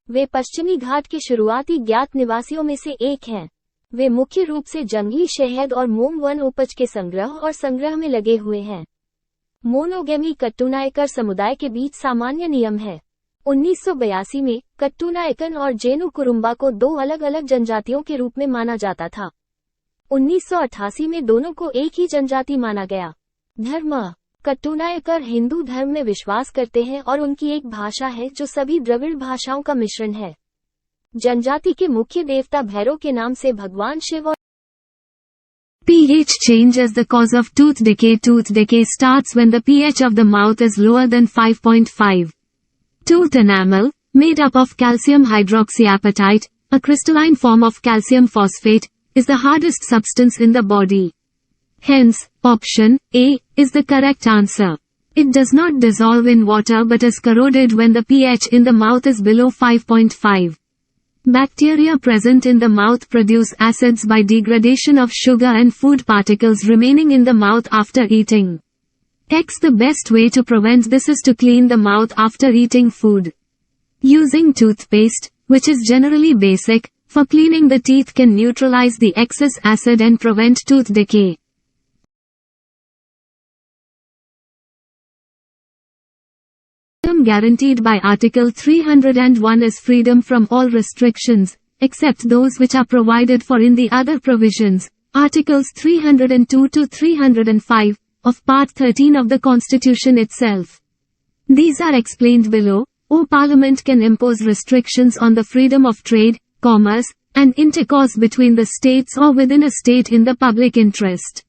वे पश्चिमी घाट के शुरुआती ज्ञात निवासियों में से एक हैं। वे मुख्य रूप से जंगली शहद और मोम वन उपज के संग्रह में लगे हुए हैं। मोनोगेमी कट्टूनायकर समुदाय के बीच सामान्य नियम है। 1982 में कट्टूनायकन और जेनु कुरुम्बा को दो अलग अलग जनजातियों के रूप में माना जाता था। 1988 में दोनों को एक ही जनजाति माना गया। धर्म: कट्टूनायकर हिंदू धर्म में विश्वास करते हैं और उनकी एक भाषा है जो सभी द्रविड़ भाषाओं का मिश्रण है। जनजाति के मुख्य देवता भैरव के नाम से भगवान शिव और pH change as the cause of tooth decay. Tooth decay starts when the pH of the mouth is lower than 5.5. Tooth enamel, made up of calcium hydroxyapatite, a crystalline form of calcium phosphate, is the hardest substance in the body. Hence, option A is the correct answer. It does not dissolve in water but is corroded when the pH in the mouth is below 5.5. Bacteria present in the mouth produce acids by degradation of sugar and food particles remaining in the mouth after eating. The best way to prevent this is to clean the mouth after eating food. Using toothpaste, which is generally basic, for cleaning the teeth can neutralize the excess acid and prevent tooth decay. Guaranteed by Article 301 is freedom from all restrictions, except those which are provided for in the other provisions, Articles 302 to 305, of Part 13 of the Constitution itself. These are explained below. Parliament can impose restrictions on the freedom of trade, commerce, and intercourse between the states or within a state in the public interest.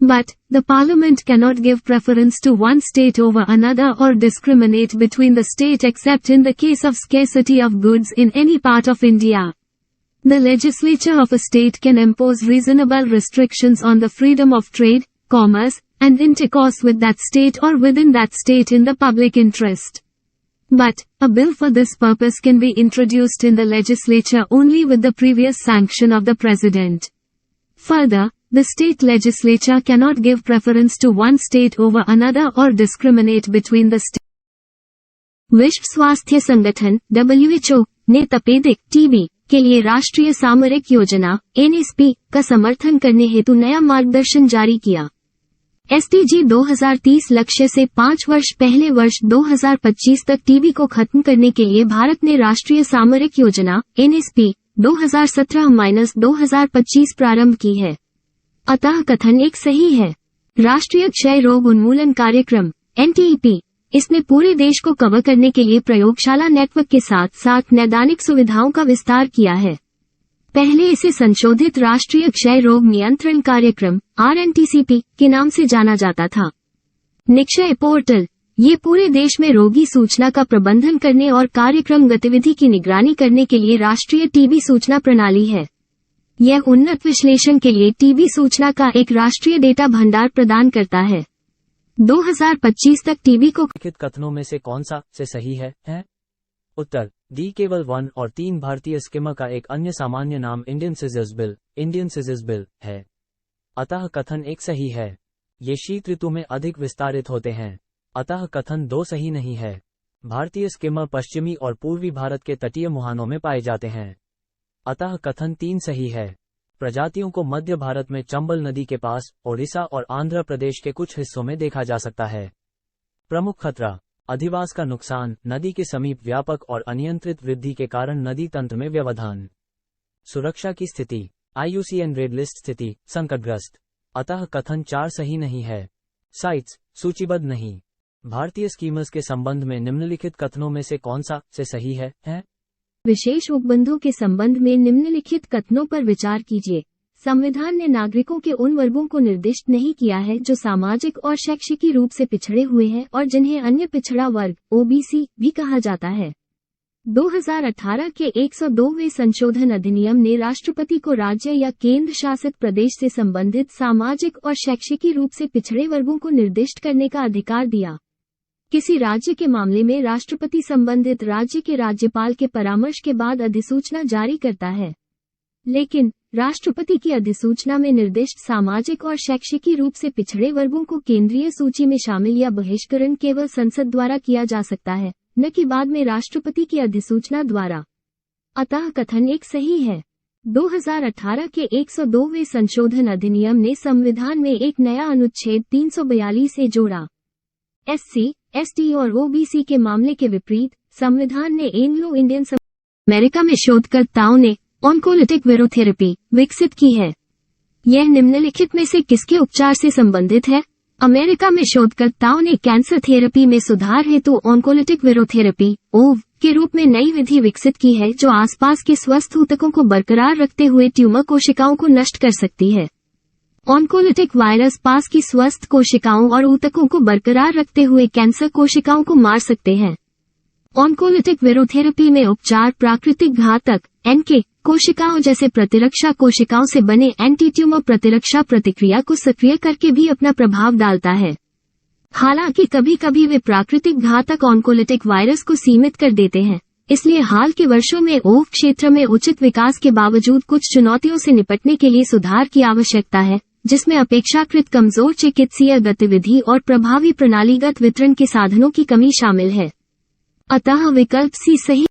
But, the Parliament cannot give preference to one state over another or discriminate between the state except in the case of scarcity of goods in any part of India. The legislature of a state can impose reasonable restrictions on the freedom of trade, commerce, and intercourse with that state or within that state in the public interest. But, a bill for this purpose can be introduced in the legislature only with the previous sanction of the President. Further, the state legislature cannot give preference to one state over another or discriminate between the states. विश्व स्वास्थ्य संगठन WHO ने तपेदिक TB के लिए राष्ट्रीय सामरिक योजना NSP का समर्थन करने हेतु नया मार्गदर्शन जारी किया। SDG 2030 लक्ष्य से 5 वर्ष पहले वर्ष 2025 तक टीबी को खत्म करने के लिए भारत ने राष्ट्रीय सामरिक योजना NSP 2017-2025 प्रारंभ की है। अतः कथन एक सही है। राष्ट्रीय क्षय रोग उन्मूलन कार्यक्रम NTP इसने पूरे देश को कवर करने के लिए प्रयोगशाला नेटवर्क के साथ साथ नैदानिक सुविधाओं का विस्तार किया है। पहले इसे संशोधित राष्ट्रीय क्षय रोग नियंत्रण कार्यक्रम RNTCP के नाम से जाना जाता था। निक्षय पोर्टल ये पूरे देश में रोगी सूचना का प्रबंधन करने और कार्यक्रम गतिविधि की निगरानी करने के लिए राष्ट्रीय टीबी सूचना प्रणाली है। यह उन्नत विश्लेषण के लिए टीबी सूचना का एक राष्ट्रीय डेटा भंडार प्रदान करता है। 2025 तक टीबी को लिखित कथनों में से कौन सा से सही है? उत्तर डी केवल 1 और 3 भारतीय स्किमर का एक अन्य सामान्य नाम इंडियन सिजर्स बिल है। अतः कथन एक सही है। ये शीत ऋतु में अधिक विस्तारित होते हैं। अतः कथन 2 सही नहीं है। भारतीय स्किमर पश्चिमी और पूर्वी भारत के तटीय मुहानों में पाए जाते हैं। अतः कथन 3 सही है। प्रजातियों को मध्य भारत में चंबल नदी के पास, ओडिशा और आंध्र प्रदेश के कुछ हिस्सों में देखा जा सकता है। प्रमुख खतरा: अधिवास का नुकसान, नदी के समीप व्यापक और अनियंत्रित वृद्धि के कारण नदी तंत्र में व्यवधान। सुरक्षा की स्थिति: IUCN रेड लिस्ट स्थिति संकटग्रस्त। अतः कथन 4 सही नहीं है। साइट्स सूचीबद्ध नहीं। भारतीय स्कीमर्स के संबंध में निम्नलिखित कथनों में से कौन सा से सही है? विशेष उपबंधों के संबंध में निम्नलिखित कथनों पर विचार कीजिए। संविधान ने नागरिकों के उन वर्गों को निर्दिष्ट नहीं किया है जो सामाजिक और शैक्षिक रूप से पिछड़े हुए हैं और जिन्हें अन्य पिछड़ा वर्ग OBC भी कहा जाता है। 2018 के 102वें संशोधन अधिनियम ने राष्ट्रपति को राज्य या केंद्र शासित प्रदेश से संबंधित सामाजिक और शैक्षिक रूप से पिछड़े वर्गों को निर्दिष्ट करने का अधिकार दिया। किसी राज्य के मामले में राष्ट्रपति संबंधित राज्य के राज्यपाल के परामर्श के बाद अधिसूचना जारी करता है। लेकिन राष्ट्रपति की अधिसूचना में निर्दिष्ट सामाजिक और शैक्षिक रूप से पिछड़े वर्गों को केंद्रीय सूची में शामिल या बहिष्करण केवल संसद द्वारा किया जा सकता है, न कि बाद में राष्ट्रपति की अधिसूचना द्वारा। अतः कथन एक सही है। 2018 के 102वें संशोधन अधिनियम ने संविधान में एक नया अनुच्छेद 342 से जोड़ा। SC, ST और OBC के मामले के विपरीत संविधान ने एंग्लो इंडियन अमेरिका में शोधकर्ताओं ने ऑन्कोलिटिक वीरोथेरेपी विकसित की है। यह निम्नलिखित में से किसके उपचार से संबंधित है? अमेरिका में शोधकर्ताओं ने कैंसर थेरेपी में सुधार हेतु ऑन्कोलिटिक वीरोथेरेपी OV के रूप में नई विधि विकसित की है, जो आसपास के स्वस्थ ऊतकों को बरकरार रखते हुए ट्यूमर कोशिकाओं को नष्ट कर सकती है। ऑन्कोलिटिक वायरस पास की स्वस्थ कोशिकाओं और ऊतकों को बरकरार रखते हुए कैंसर कोशिकाओं को मार सकते हैं। ऑन्कोलिटिक वीरोथेरेपी में उपचार प्राकृतिक घातक NK कोशिकाओं जैसे प्रतिरक्षा कोशिकाओं से बने एंटी ट्यूमर प्रतिरक्षा प्रतिक्रिया को सक्रिय करके भी अपना प्रभाव डालता है। हालांकि कभी कभी वे प्राकृतिक घातक ऑन्कोलिटिक वायरस को सीमित कर देते हैं। इसलिए हाल के वर्षों में OV क्षेत्र में उचित विकास के बावजूद कुछ चुनौतियों से निपटने के लिए सुधार की आवश्यकता है, जिसमें अपेक्षाकृत कमजोर चिकित्सीय गतिविधि और प्रभावी प्रणालीगत वितरण के साधनों की कमी शामिल है। अतः विकल्प C सही।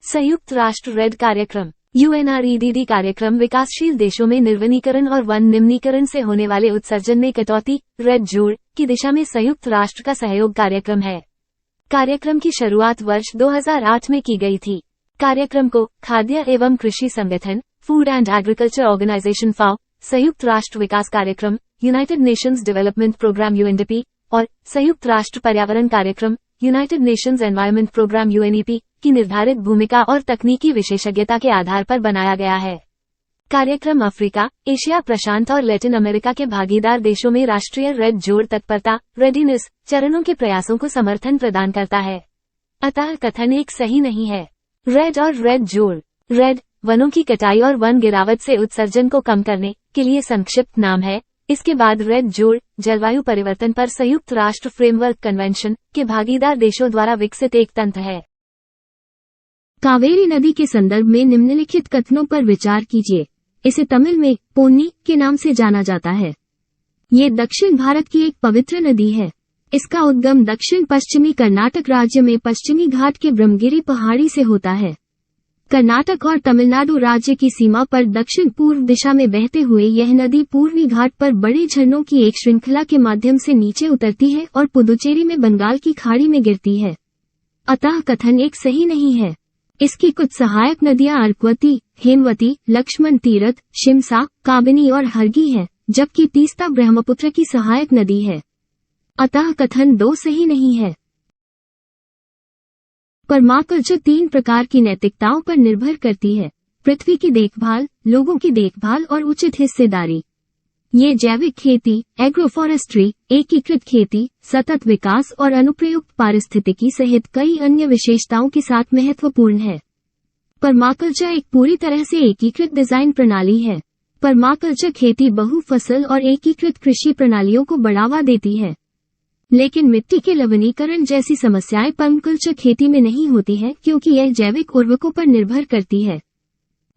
संयुक्त राष्ट्र रेड कार्यक्रम UNREDD कार्यक्रम विकासशील देशों में निर्वनीकरण और वन निम्नीकरण से होने वाले उत्सर्जन में कटौती रेड जोड़ की दिशा में संयुक्त राष्ट्र का सहयोग कार्यक्रम है। कार्यक्रम की शुरुआत वर्ष 2008 में की गई थी। कार्यक्रम को खाद्य एवं कृषि संगठन Food and Agriculture Organization FAO, संयुक्त राष्ट्र विकास कार्यक्रम United Nations Development Programme UNDP और संयुक्त राष्ट्र पर्यावरण कार्यक्रम United Nations Environment Programme UNEP की निर्धारित भूमिका और तकनीकी विशेषज्ञता के आधार पर बनाया गया है। कार्यक्रम अफ्रीका, एशिया प्रशांत और लैटिन अमेरिका के भागीदार देशों में राष्ट्रीय रेड जोड़ तत्परता रेडीनेस चरणों के प्रयासों को समर्थन प्रदान करता है। अतः कथन एक सही नहीं है। रेड और रेड जोड़। रेड वनों की कटाई और वन गिरावट से उत्सर्जन को कम करने के लिए संक्षिप्त नाम है। इसके बाद रेड जोड़ जलवायु परिवर्तन पर संयुक्त राष्ट्र फ्रेमवर्क कन्वेंशन के भागीदार देशों द्वारा विकसित एक तंत्र है। कावेरी नदी के संदर्भ में निम्नलिखित कथनों पर विचार कीजिए। इसे तमिल में पोन्नी के नाम से जाना जाता है। ये दक्षिण भारत की एक पवित्र नदी है। इसका उद्गम दक्षिण पश्चिमी कर्नाटक राज्य में पश्चिमी घाट के ब्रह्मगिरी पहाड़ी से होता है। कर्नाटक और तमिलनाडु राज्य की सीमा पर दक्षिण पूर्व दिशा में बहते हुए यह नदी पूर्वी घाट पर बड़े झरनों की एक श्रृंखला के माध्यम से नीचे उतरती है और पुदुचेरी में बंगाल की खाड़ी में गिरती है। अतः कथन एक सही नहीं है। इसकी कुछ सहायक नदियां अर्कवती, हेमवती, लक्ष्मण तीरथ, शिमसा, काबिनी और हरगी हैं, जबकि तीस्ता ब्रह्मपुत्र की सहायक नदी है। अतः कथन 2 सही नहीं है। परमाकल्चर 3 प्रकार की नैतिकताओं पर निर्भर करती है: पृथ्वी की देखभाल, लोगों की देखभाल और उचित हिस्सेदारी। ये जैविक खेती, एग्रोफॉरेस्ट्री, एकीकृत खेती, सतत विकास और अनुप्रयुक्त पारिस्थितिकी सहित कई अन्य विशेषताओं के साथ महत्वपूर्ण है। परमाकल्चर एक पूरी तरह से एकीकृत डिजाइन प्रणाली है। परमाकल्चर खेती बहु फसल और एकीकृत कृषि प्रणालियों को बढ़ावा देती है। लेकिन मिट्टी के लवणीकरण जैसी समस्याएं परमाकल्चर खेती में नहीं होती हैं, क्योंकि यह जैविक उर्वरकों पर निर्भर करती है।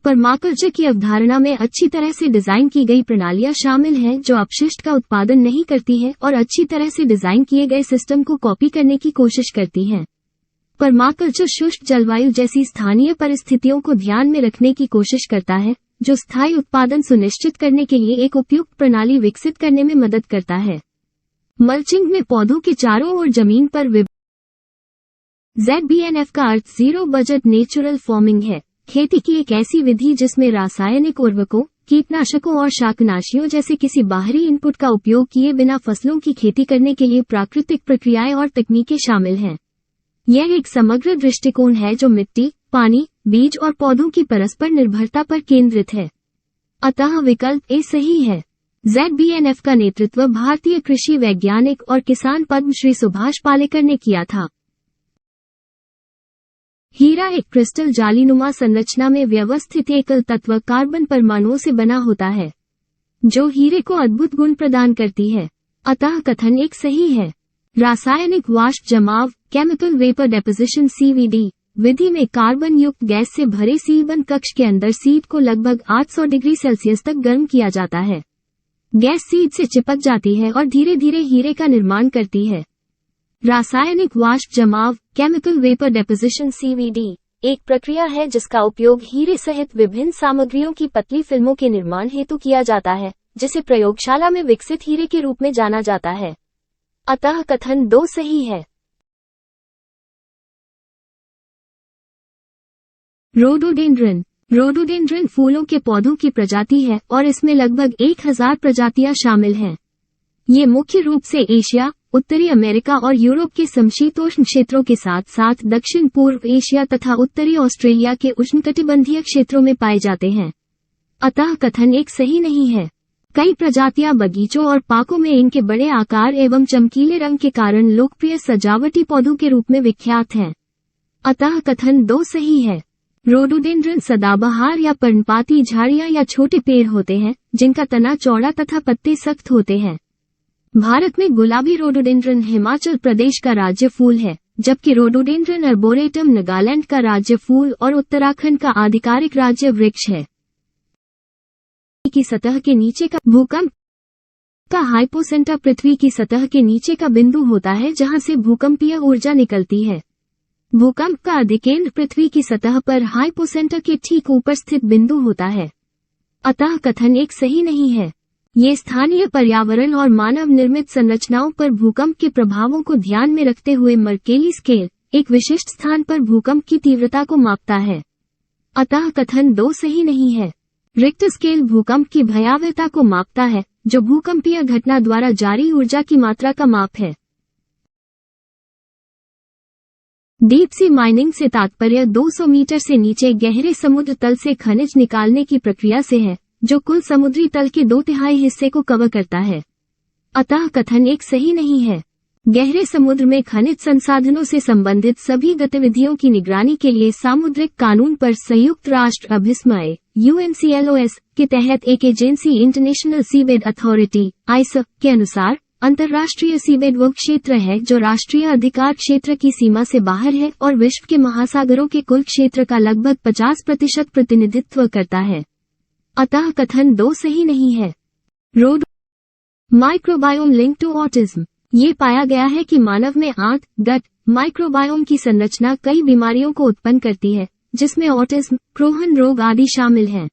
परमाकल्चर की अवधारणा में अच्छी तरह से डिजाइन की गई प्रणालियां शामिल हैं, जो अपशिष्ट का उत्पादन नहीं करती हैं और अच्छी तरह से डिजाइन किए गए सिस्टम को कॉपी करने की कोशिश करती हैं। परमाकल्चर शुष्क जलवायु जैसी स्थानीय परिस्थितियों को ध्यान में रखने की कोशिश करता है, जो स्थायी उत्पादन सुनिश्चित करने के लिए एक उपयुक्त प्रणाली विकसित करने में मदद करता है। मल्चिंग में पौधों के चारों ओर जमीन पर ZBNF का अर्थ जीरो बजट नेचुरल फार्मिंग है। खेती की एक ऐसी विधि जिसमें रासायनिक उर्वरकों, कीटनाशकों और शाकनाशियों जैसे किसी बाहरी इनपुट का उपयोग किए बिना फसलों की खेती करने के लिए प्राकृतिक प्रक्रियाएं और तकनीकें शामिल हैं। यह एक समग्र दृष्टिकोण है जो मिट्टी, पानी, बीज और पौधों की परस्पर निर्भरता पर केंद्रित है। अतः विकल्प ए सही है। ZBNF का नेतृत्व भारतीय कृषि वैज्ञानिक और किसान पद्मश्री सुभाष पालेकर ने किया था। हीरा एक क्रिस्टल जालीनुमा संरचना में व्यवस्थित एकल तत्व कार्बन परमाणुओं से बना होता है, जो हीरे को अद्भुत गुण प्रदान करती है। अतः कथन एक सही है। रासायनिक वाष्प जमाव केमिकल वेपर डेपोजिशन CVD विधि में कार्बन युक्त गैस से भरे सीलबंद कक्ष के अंदर सीड को लगभग 800 डिग्री सेल्सियस तक गर्म किया जाता है। गैस सीड से चिपक जाती है और धीरे धीरे हीरे का निर्माण करती है। रासायनिक वाष्प जमाव केमिकल वेपर डेपोजिशन CVD एक प्रक्रिया है जिसका उपयोग हीरे सहित विभिन्न सामग्रियों की पतली फिल्मों के निर्माण हेतु किया जाता है, जिसे प्रयोगशाला में विकसित हीरे के रूप में जाना जाता है। अतः कथन 2 सही है। रोडोडेंड्रन। रोडोडेंड्रन फूलों के पौधों की प्रजाति है और इसमें लगभग 1000 प्रजातियां शामिल हैं। ये मुख्य रूप से एशिया, उत्तरी अमेरिका और यूरोप के समशीतोष्ण क्षेत्रों के साथ साथ दक्षिण पूर्व एशिया तथा उत्तरी ऑस्ट्रेलिया के उष्णकटिबंधीय क्षेत्रों में पाए जाते हैं। अतः कथन 1 सही नहीं है। कई प्रजातियां बगीचों और पार्कों में इनके बड़े आकार एवं चमकीले रंग के कारण लोकप्रिय सजावटी पौधों के रूप में विख्यात हैं। अतः कथन 2 सही है। रोडोडेंड्रन सदाबहार या पर्णपाती झाड़ियां या छोटे पेड़ होते हैं जिनका तना चौड़ा तथा पत्ते सख्त होते हैं। भारत में गुलाबी रोडोडेंड्रन हिमाचल प्रदेश का राज्य फूल है, जबकि रोडोडेंड्रन अर्बोरेटम नागालैंड का राज्य फूल और उत्तराखंड का आधिकारिक राज्य वृक्ष है। की सतह के नीचे का भूकंप का हाइपोसेंटर पृथ्वी की सतह के नीचे का बिंदु होता है जहां से भूकंपीय ऊर्जा निकलती है। भूकंप का अधिकेंद्र पृथ्वी की सतह पर हाइपोसेंटर के ठीक ऊपर स्थित बिंदु होता है। अतः कथन 1 सही नहीं है। ये स्थानीय पर्यावरण और मानव निर्मित संरचनाओं पर भूकंप के प्रभावों को ध्यान में रखते हुए मर्केली स्केल एक विशिष्ट स्थान पर भूकंप की तीव्रता को मापता है। अतः कथन 2 सही नहीं है। रिक्टर स्केल भूकंप की भयावहता को मापता है, जो भूकंपीय घटना द्वारा जारी ऊर्जा की मात्रा का माप है। डीप सी माइनिंग से तात्पर्य 200 मीटर से नीचे गहरे समुद्र तल से खनिज निकालने की प्रक्रिया से है, जो कुल समुद्री तल के 2/3 हिस्से को कवर करता है। अतः कथन 1 सही नहीं है। गहरे समुद्र में खनिज संसाधनों से संबंधित सभी गतिविधियों की निगरानी के लिए सामुद्रिक कानून पर संयुक्त राष्ट्र अभिसमय UNCLOS के तहत एक agency international seabed authority (ICE) के अनुसार अंतर्राष्ट्रीय सीबेड वो क्षेत्र है जो राष्ट्रीय अधिकार क्षेत्र की सीमा से बाहर है और विश्व के महासागरों के कुल क्षेत्र का लगभग 50% प्रतिनिधित्व करता है। अतः कथन 2 सही नहीं है। रोड माइक्रोबायोम लिंक टू ऑटिज्म। ये पाया गया है कि मानव में आंत गट माइक्रोबायोम की संरचना कई बीमारियों को उत्पन्न करती है, जिसमें ऑटिज्म, क्रोहन रोग आदि शामिल हैं।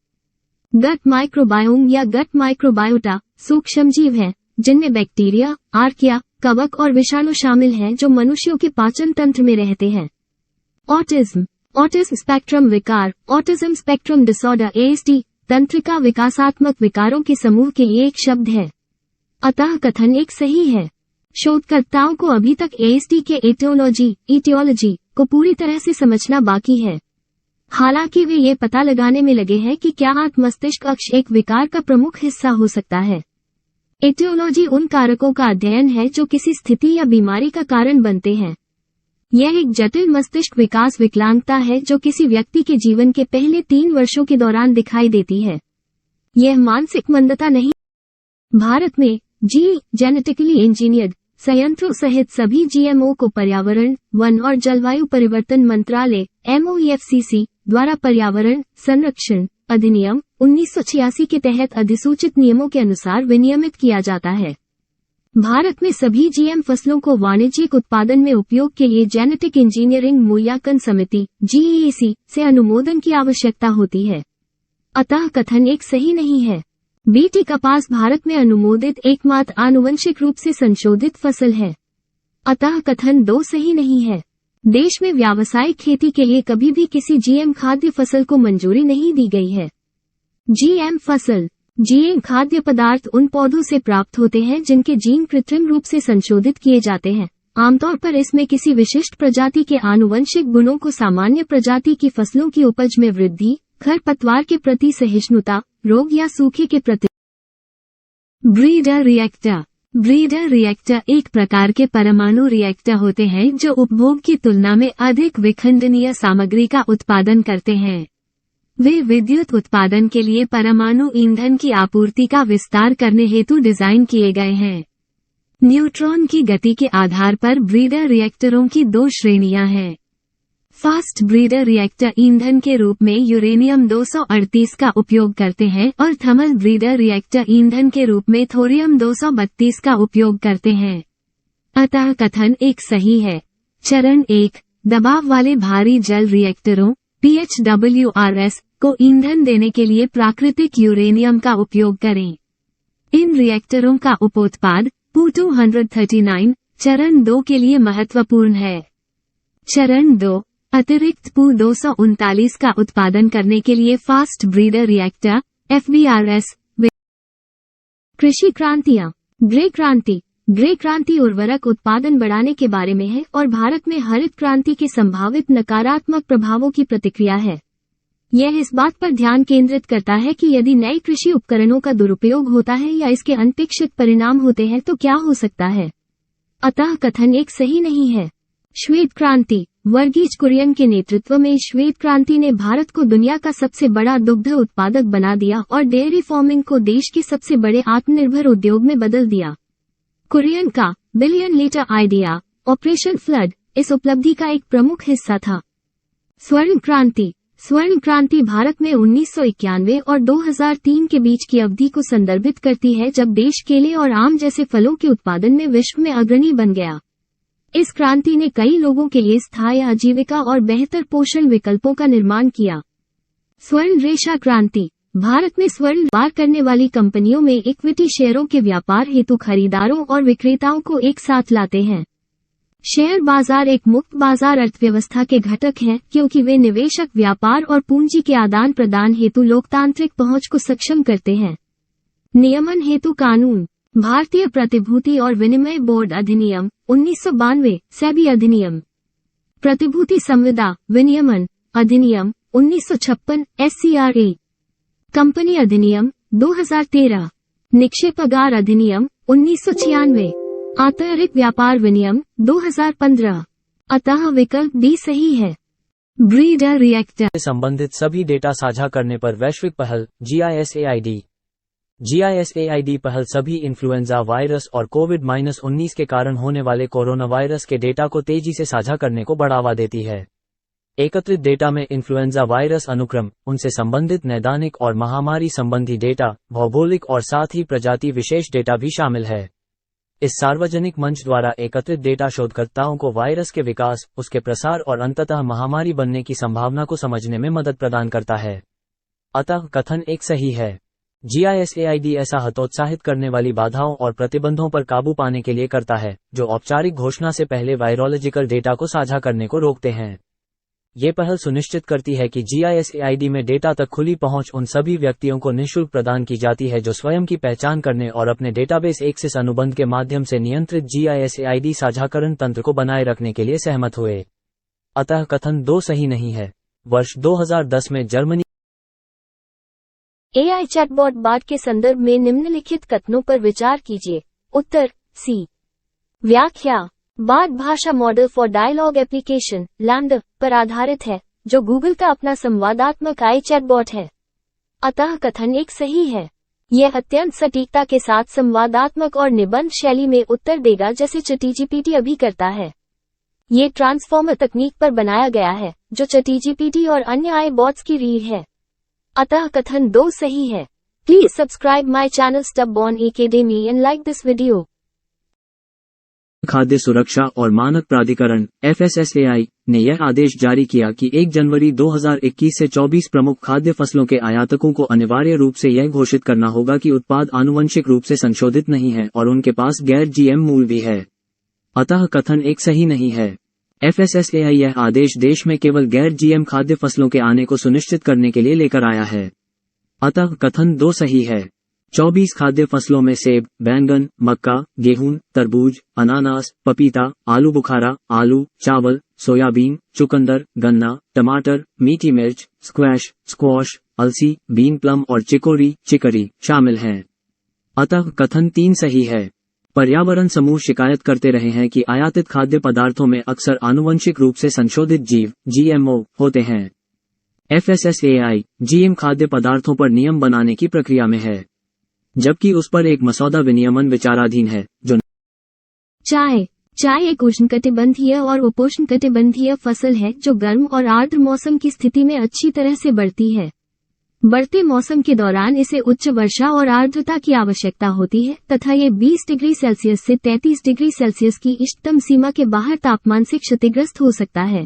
गट माइक्रोबायोम या गट माइक्रोबायोटा सूक्ष्मजीव हैं, जिनमें बैक्टीरिया, आर्किया, कवक और विषाणु शामिल हैं जो मनुष्यों के पाचन तंत्र में रहते हैं। ऑटिज्म स्पेक्ट्रम विकार, ऑटिज्म स्पेक्ट्रम डिसऑर्डर ASD, तंत्रिका विकासात्मक विकारों के समूह के लिए एक शब्द है। अतः कथन 1 सही है। शोधकर्ताओं को अभी तक ASD के एटियोलॉजी को पूरी तरह से समझना बाकी है। हालांकि वे ये पता लगाने में लगे हैं कि क्या आंत मस्तिष्क अक्ष एक विकार का प्रमुख हिस्सा हो सकता है। एटियोलॉजी उन कारकों का अध्ययन है जो किसी स्थिति या बीमारी का कारण बनते हैं। यह एक जटिल मस्तिष्क विकास विकलांगता है जो किसी व्यक्ति के जीवन के पहले 3 वर्षों के दौरान दिखाई देती है। यह मानसिक मंदता नहीं। भारत में जेनेटिकली इंजीनियर्ड संयंत्रों सहित सभी GMO को पर्यावरण, वन और जलवायु परिवर्तन मंत्रालय MOEFCC द्वारा पर्यावरण संरक्षण अधिनियम 1986 के तहत अधिसूचित नियमों के अनुसार विनियमित किया जाता है। भारत में सभी GM फसलों को वाणिज्यिक उत्पादन में उपयोग के लिए जेनेटिक इंजीनियरिंग मूल्यांकन समिति GEC से अनुमोदन की आवश्यकता होती है। अतः कथन 1 सही नहीं है। BT कपास भारत में अनुमोदित एकमात्र आनुवंशिक रूप से संशोधित फसल है। अतः कथन 2 सही नहीं है। देश में व्यावसायिक खेती के लिए कभी भी किसी GM खाद्य फसल को मंजूरी नहीं दी गई है। GM फसल GM खाद्य पदार्थ उन पौधों से प्राप्त होते हैं जिनके जीन कृत्रिम रूप से संशोधित किए जाते हैं। आमतौर पर इसमें किसी विशिष्ट प्रजाति के आनुवंशिक गुणों को सामान्य प्रजाति की फसलों की उपज में वृद्धि, खरपतवार के प्रति सहिष्णुता, रोग या सूखे के प्रति। ब्रीडर रिएक्टर एक प्रकार के परमाणु रिएक्टर होते हैं जो उपभोग की तुलना में अधिक विखंडनीय सामग्री का उत्पादन करते हैं। वे विद्युत उत्पादन के लिए परमाणु ईंधन की आपूर्ति का विस्तार करने हेतु डिजाइन किए गए हैं। न्यूट्रॉन की गति के आधार पर ब्रीडर रिएक्टरों की 2 श्रेणियां हैं। फास्ट ब्रीडर रिएक्टर ईंधन के रूप में यूरेनियम 238 का उपयोग करते हैं और थर्मल ब्रीडर रिएक्टर ईंधन के रूप में थोरियम 232 का उपयोग करते हैं। अतः कथन 1 सही है। चरण 1 दबाव वाले भारी जल रिएक्टरों PHWRs को ईंधन देने के लिए प्राकृतिक यूरेनियम का उपयोग करें। इन रिएक्टरों का उपोत्पाद PU-239 चरण 2 के लिए महत्वपूर्ण है। चरण 2 अतिरिक्त PU-239 का उत्पादन करने के लिए फास्ट ब्रीडर रिएक्टर FBRs। कृषि क्रांतियां। ग्रे क्रांति उर्वरक उत्पादन बढ़ाने के बारे में है और भारत में हरित क्रांति के संभावित नकारात्मक प्रभावों की प्रतिक्रिया है। यह इस बात पर ध्यान केंद्रित करता है कि यदि नए कृषि उपकरणों का दुरुपयोग होता है या इसके अनपेक्षित परिणाम होते हैं तो क्या हो सकता है। अतः कथन एक सही नहीं है। श्वेत क्रांति। वर्गीज कुरियन के नेतृत्व में श्वेत क्रांति ने भारत को दुनिया का सबसे बड़ा दुग्ध उत्पादक बना दिया और डेयरी फार्मिंग को देश के सबसे बड़े आत्मनिर्भर उद्योग में बदल दिया। कुरियन का billion litre idea operation flood इस उपलब्धि का एक प्रमुख हिस्सा था। स्वर्ण क्रांति भारत में 1991 और 2003 के बीच की अवधि को संदर्भित करती है, जब देश केले और आम जैसे फलों के उत्पादन में विश्व में अग्रणी बन गया। इस क्रांति ने कई लोगों के लिए स्थायी आजीविका और बेहतर पोषण विकल्पों का निर्माण किया। स्वर्ण रेशा क्रांति। भारत में स्वर्ण व्यापार करने वाली कंपनियों में इक्विटी शेयरों के व्यापार हेतु खरीदारों और विक्रेताओं को एक साथ लाते हैं। शेयर बाजार एक मुक्त बाजार अर्थव्यवस्था के घटक हैं, क्योंकि वे निवेशक, व्यापार और पूंजी के आदान प्रदान हेतु लोकतांत्रिक पहुंच को सक्षम करते हैं। नियमन हेतु कानून। भारतीय प्रतिभूति और विनिमय बोर्ड अधिनियम 1992, सेबी अधिनियम। प्रतिभूति संविदा विनियमन अधिनियम 1956, SCRA। कंपनी अधिनियम 2013। निक्षेपागार अधिनियम 1996। आंतरिक व्यापार विनियम 2015। अतः विकल्प डी सही है। ब्रीडर रिएक्टर से संबंधित सभी डेटा साझा करने पर वैश्विक पहल GISAID पहल सभी इन्फ्लुएंजा वायरस और कोविड-19 के कारण होने वाले कोरोना वायरस के डेटा को तेजी से साझा करने को बढ़ावा देती है। एकत्रित डेटा में इन्फ्लुएंजा वायरस अनुक्रम, उनसे संबंधित नैदानिक और महामारी संबंधी डेटा, भौगोलिक और साथ ही प्रजाति विशेष डेटा भी शामिल है। इस सार्वजनिक मंच द्वारा एकत्रित डेटा शोधकर्ताओं को वायरस के विकास, उसके प्रसार और अंततः महामारी बनने की संभावना को समझने में मदद प्रदान करता है। अतः कथन एक सही है। GISAID ऐसा हतोत्साहित करने वाली बाधाओं और प्रतिबंधों पर काबू पाने के लिए करता है, जो औपचारिक घोषणा से पहले वायरोलॉजिकल डेटा को साझा करने को रोकते हैं। ये पहल सुनिश्चित करती है कि GISAID में डेटा तक खुली पहुंच उन सभी व्यक्तियों को निःशुल्क प्रदान की जाती है जो स्वयं की पहचान करने और अपने डेटाबेस एक्सेस अनुबंध के माध्यम से नियंत्रित GISAID साझाकरण तंत्र को बनाए रखने के लिए सहमत हुए। अतः कथन 2 सही नहीं है। वर्ष 2010 में जर्मनी AI चैटबॉट बार्ड के संदर्भ में निम्नलिखित कथनों पर विचार कीजिए। उत्तर सी। व्याख्या। बार्ड भाषा model for dialogue application LaMDA पर आधारित है, जो गूगल का अपना संवादात्मक AI चैटबॉट है। अतः कथन एक सही है। यह अत्यंत सटीकता के साथ संवादात्मक और निबंध शैली में उत्तर देगा, जैसे ChatGPT अभी करता है। ये ट्रांसफॉर्मर तकनीक पर बनाया गया है, जो ChatGPT और अन्य AI बॉट्स की रीढ़ है। अतः कथन 2 सही है। Please subscribe my channel Stubborn Academy and like this video. खाद्य सुरक्षा और मानक प्राधिकरण FSSAI ने यह आदेश जारी किया कि 1 जनवरी 2021 से 24 प्रमुख खाद्य फसलों के आयातकों को अनिवार्य रूप से यह घोषित करना होगा कि उत्पाद आनुवंशिक रूप से संशोधित नहीं है और उनके पास गैर GM मूल भी है। अतः कथन एक सही नहीं है। FSSAI यह आदेश देश में केवल गैर GM खाद्य फसलों के आने को सुनिश्चित करने के लिए लेकर आया है। अतः कथन 2 सही है। 24 खाद्य फसलों में सेब, बैंगन, मक्का, गेहूं, तरबूज, अनानास, पपीता, आलू बुखारा, आलू, चावल, सोयाबीन, चुकंदर, गन्ना, टमाटर, मीठी मिर्च, स्क्वैश, अलसी, बीन प्लम और चिकरी शामिल हैं। अतः कथन 3 सही है। पर्यावरण समूह शिकायत करते रहे हैं कि आयातित खाद्य पदार्थों में अक्सर आनुवंशिक रूप से संशोधित जीव GMO होते हैं। FSSAI GM खाद्य पदार्थों पर नियम बनाने की प्रक्रिया में है, जबकि उस पर एक मसौदा विनियमन विचाराधीन है। जो चाय एक उष्णकटिबंधीय और उपोष्णकटिबंधीय फसल है जो गर्म और आर्द्र मौसम की स्थिति में अच्छी तरह से बढ़ती है। बढ़ते मौसम के दौरान इसे उच्च वर्षा और आर्द्रता की आवश्यकता होती है तथा ये 20 डिग्री सेल्सियस से 33 डिग्री सेल्सियस की इष्टतम सीमा के बाहर तापमान से क्षतिग्रस्त हो सकता है।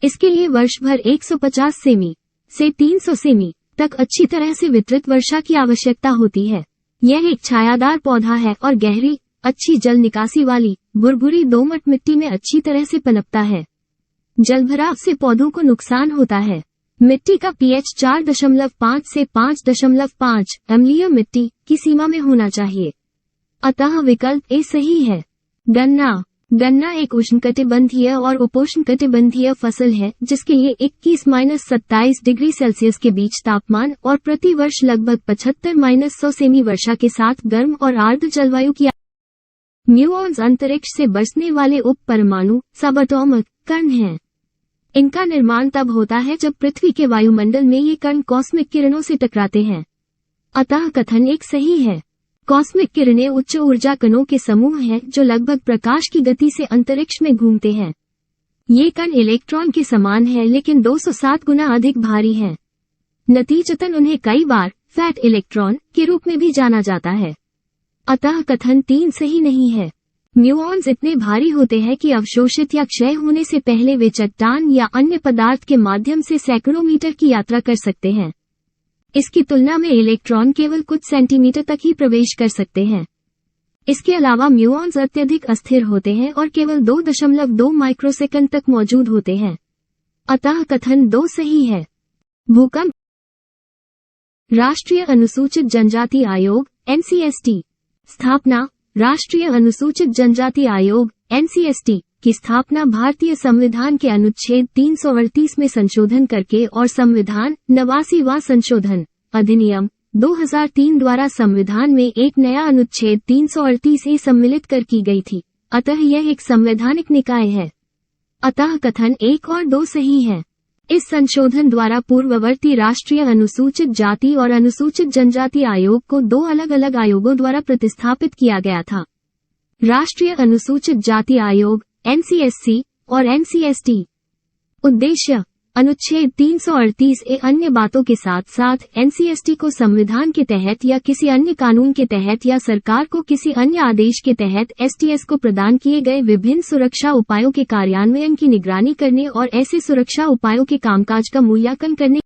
इसके लिए वर्ष भर 150 सेमी से 300 सेमी तक अच्छी तरह से वितरित वर्षा की आवश्यकता होती है। यह एक छायादार पौधा है और गहरी, अच्छी जल निकासी वाली, भुरभुरी दोमट मिट्टी में अच्छी तरह से पनपता है। जलभराव से पौधों को नुकसान होता है। मिट्टी का पीएच 4.5 से 5.5 अम्लीय मिट्टी की सीमा में होना चाहिए। अतः विकल्प ए सही है। गन्ना एक उष्णकटिबंधीय और उपोष्णकटिबंधीय फसल है जिसके लिए 21-27 डिग्री सेल्सियस के बीच तापमान और प्रति वर्ष लगभग 75-100 सेमी वर्षा के साथ गर्म और आर्द्र जलवायु की। म्यूऑन्स अंतरिक्ष से बरसने वाले उप परमाणु सबएटॉमिक कण हैं। इनका निर्माण तब होता है जब पृथ्वी के वायुमंडल में ये कण कॉस्मिक किरणों से टकराते हैं। अतः कथन एक सही है। कॉस्मिक किरणें उच्च ऊर्जा कणों के समूह हैं जो लगभग प्रकाश की गति से अंतरिक्ष में घूमते हैं। ये कण इलेक्ट्रॉन के समान है लेकिन 207 गुना अधिक भारी हैं। नतीजतन उन्हें कई बार फैट इलेक्ट्रॉन के रूप में भी जाना जाता है। अतः कथन 3 सही नहीं है। म्यूऑन्स इतने भारी होते हैं कि अवशोषित या क्षय होने से पहले वे चट्टान या अन्य पदार्थ के माध्यम से सैकड़ों मीटर की यात्रा कर सकते हैं। इसकी तुलना में इलेक्ट्रॉन केवल कुछ सेंटीमीटर तक ही प्रवेश कर सकते हैं। इसके अलावा म्यूऑन्स अत्यधिक अस्थिर होते हैं और केवल 2.2 माइक्रोसेकंड तक मौजूद होते हैं। अतः कथन 2 सही है। भूकंप। राष्ट्रीय अनुसूचित जनजाति आयोग NCST स्थापना। राष्ट्रीय अनुसूचित जनजाति आयोग NCST की स्थापना भारतीय संविधान के अनुच्छेद 338 में संशोधन करके और संविधान 89वां संशोधन अधिनियम 2003 द्वारा संविधान में एक नया अनुच्छेद 338A सम्मिलित कर की गई थी। अतः यह एक संवैधानिक निकाय है। अतः कथन 1 और 2 सही है। इस संशोधन द्वारा पूर्ववर्ती राष्ट्रीय अनुसूचित जाति और अनुसूचित जनजाति आयोग को 2 अलग अलग आयोगों द्वारा प्रतिस्थापित किया गया था। राष्ट्रीय अनुसूचित जाति आयोग NCSC और NCST। उद्देश्य। अनुच्छेद 338A अन्य बातों के साथ साथ NCST को संविधान के तहत या किसी अन्य कानून के तहत या सरकार को किसी अन्य आदेश के तहत STS को प्रदान किए गए विभिन्न सुरक्षा उपायों के कार्यान्वयन की निगरानी करने और ऐसे सुरक्षा उपायों के कामकाज का मूल्यांकन करने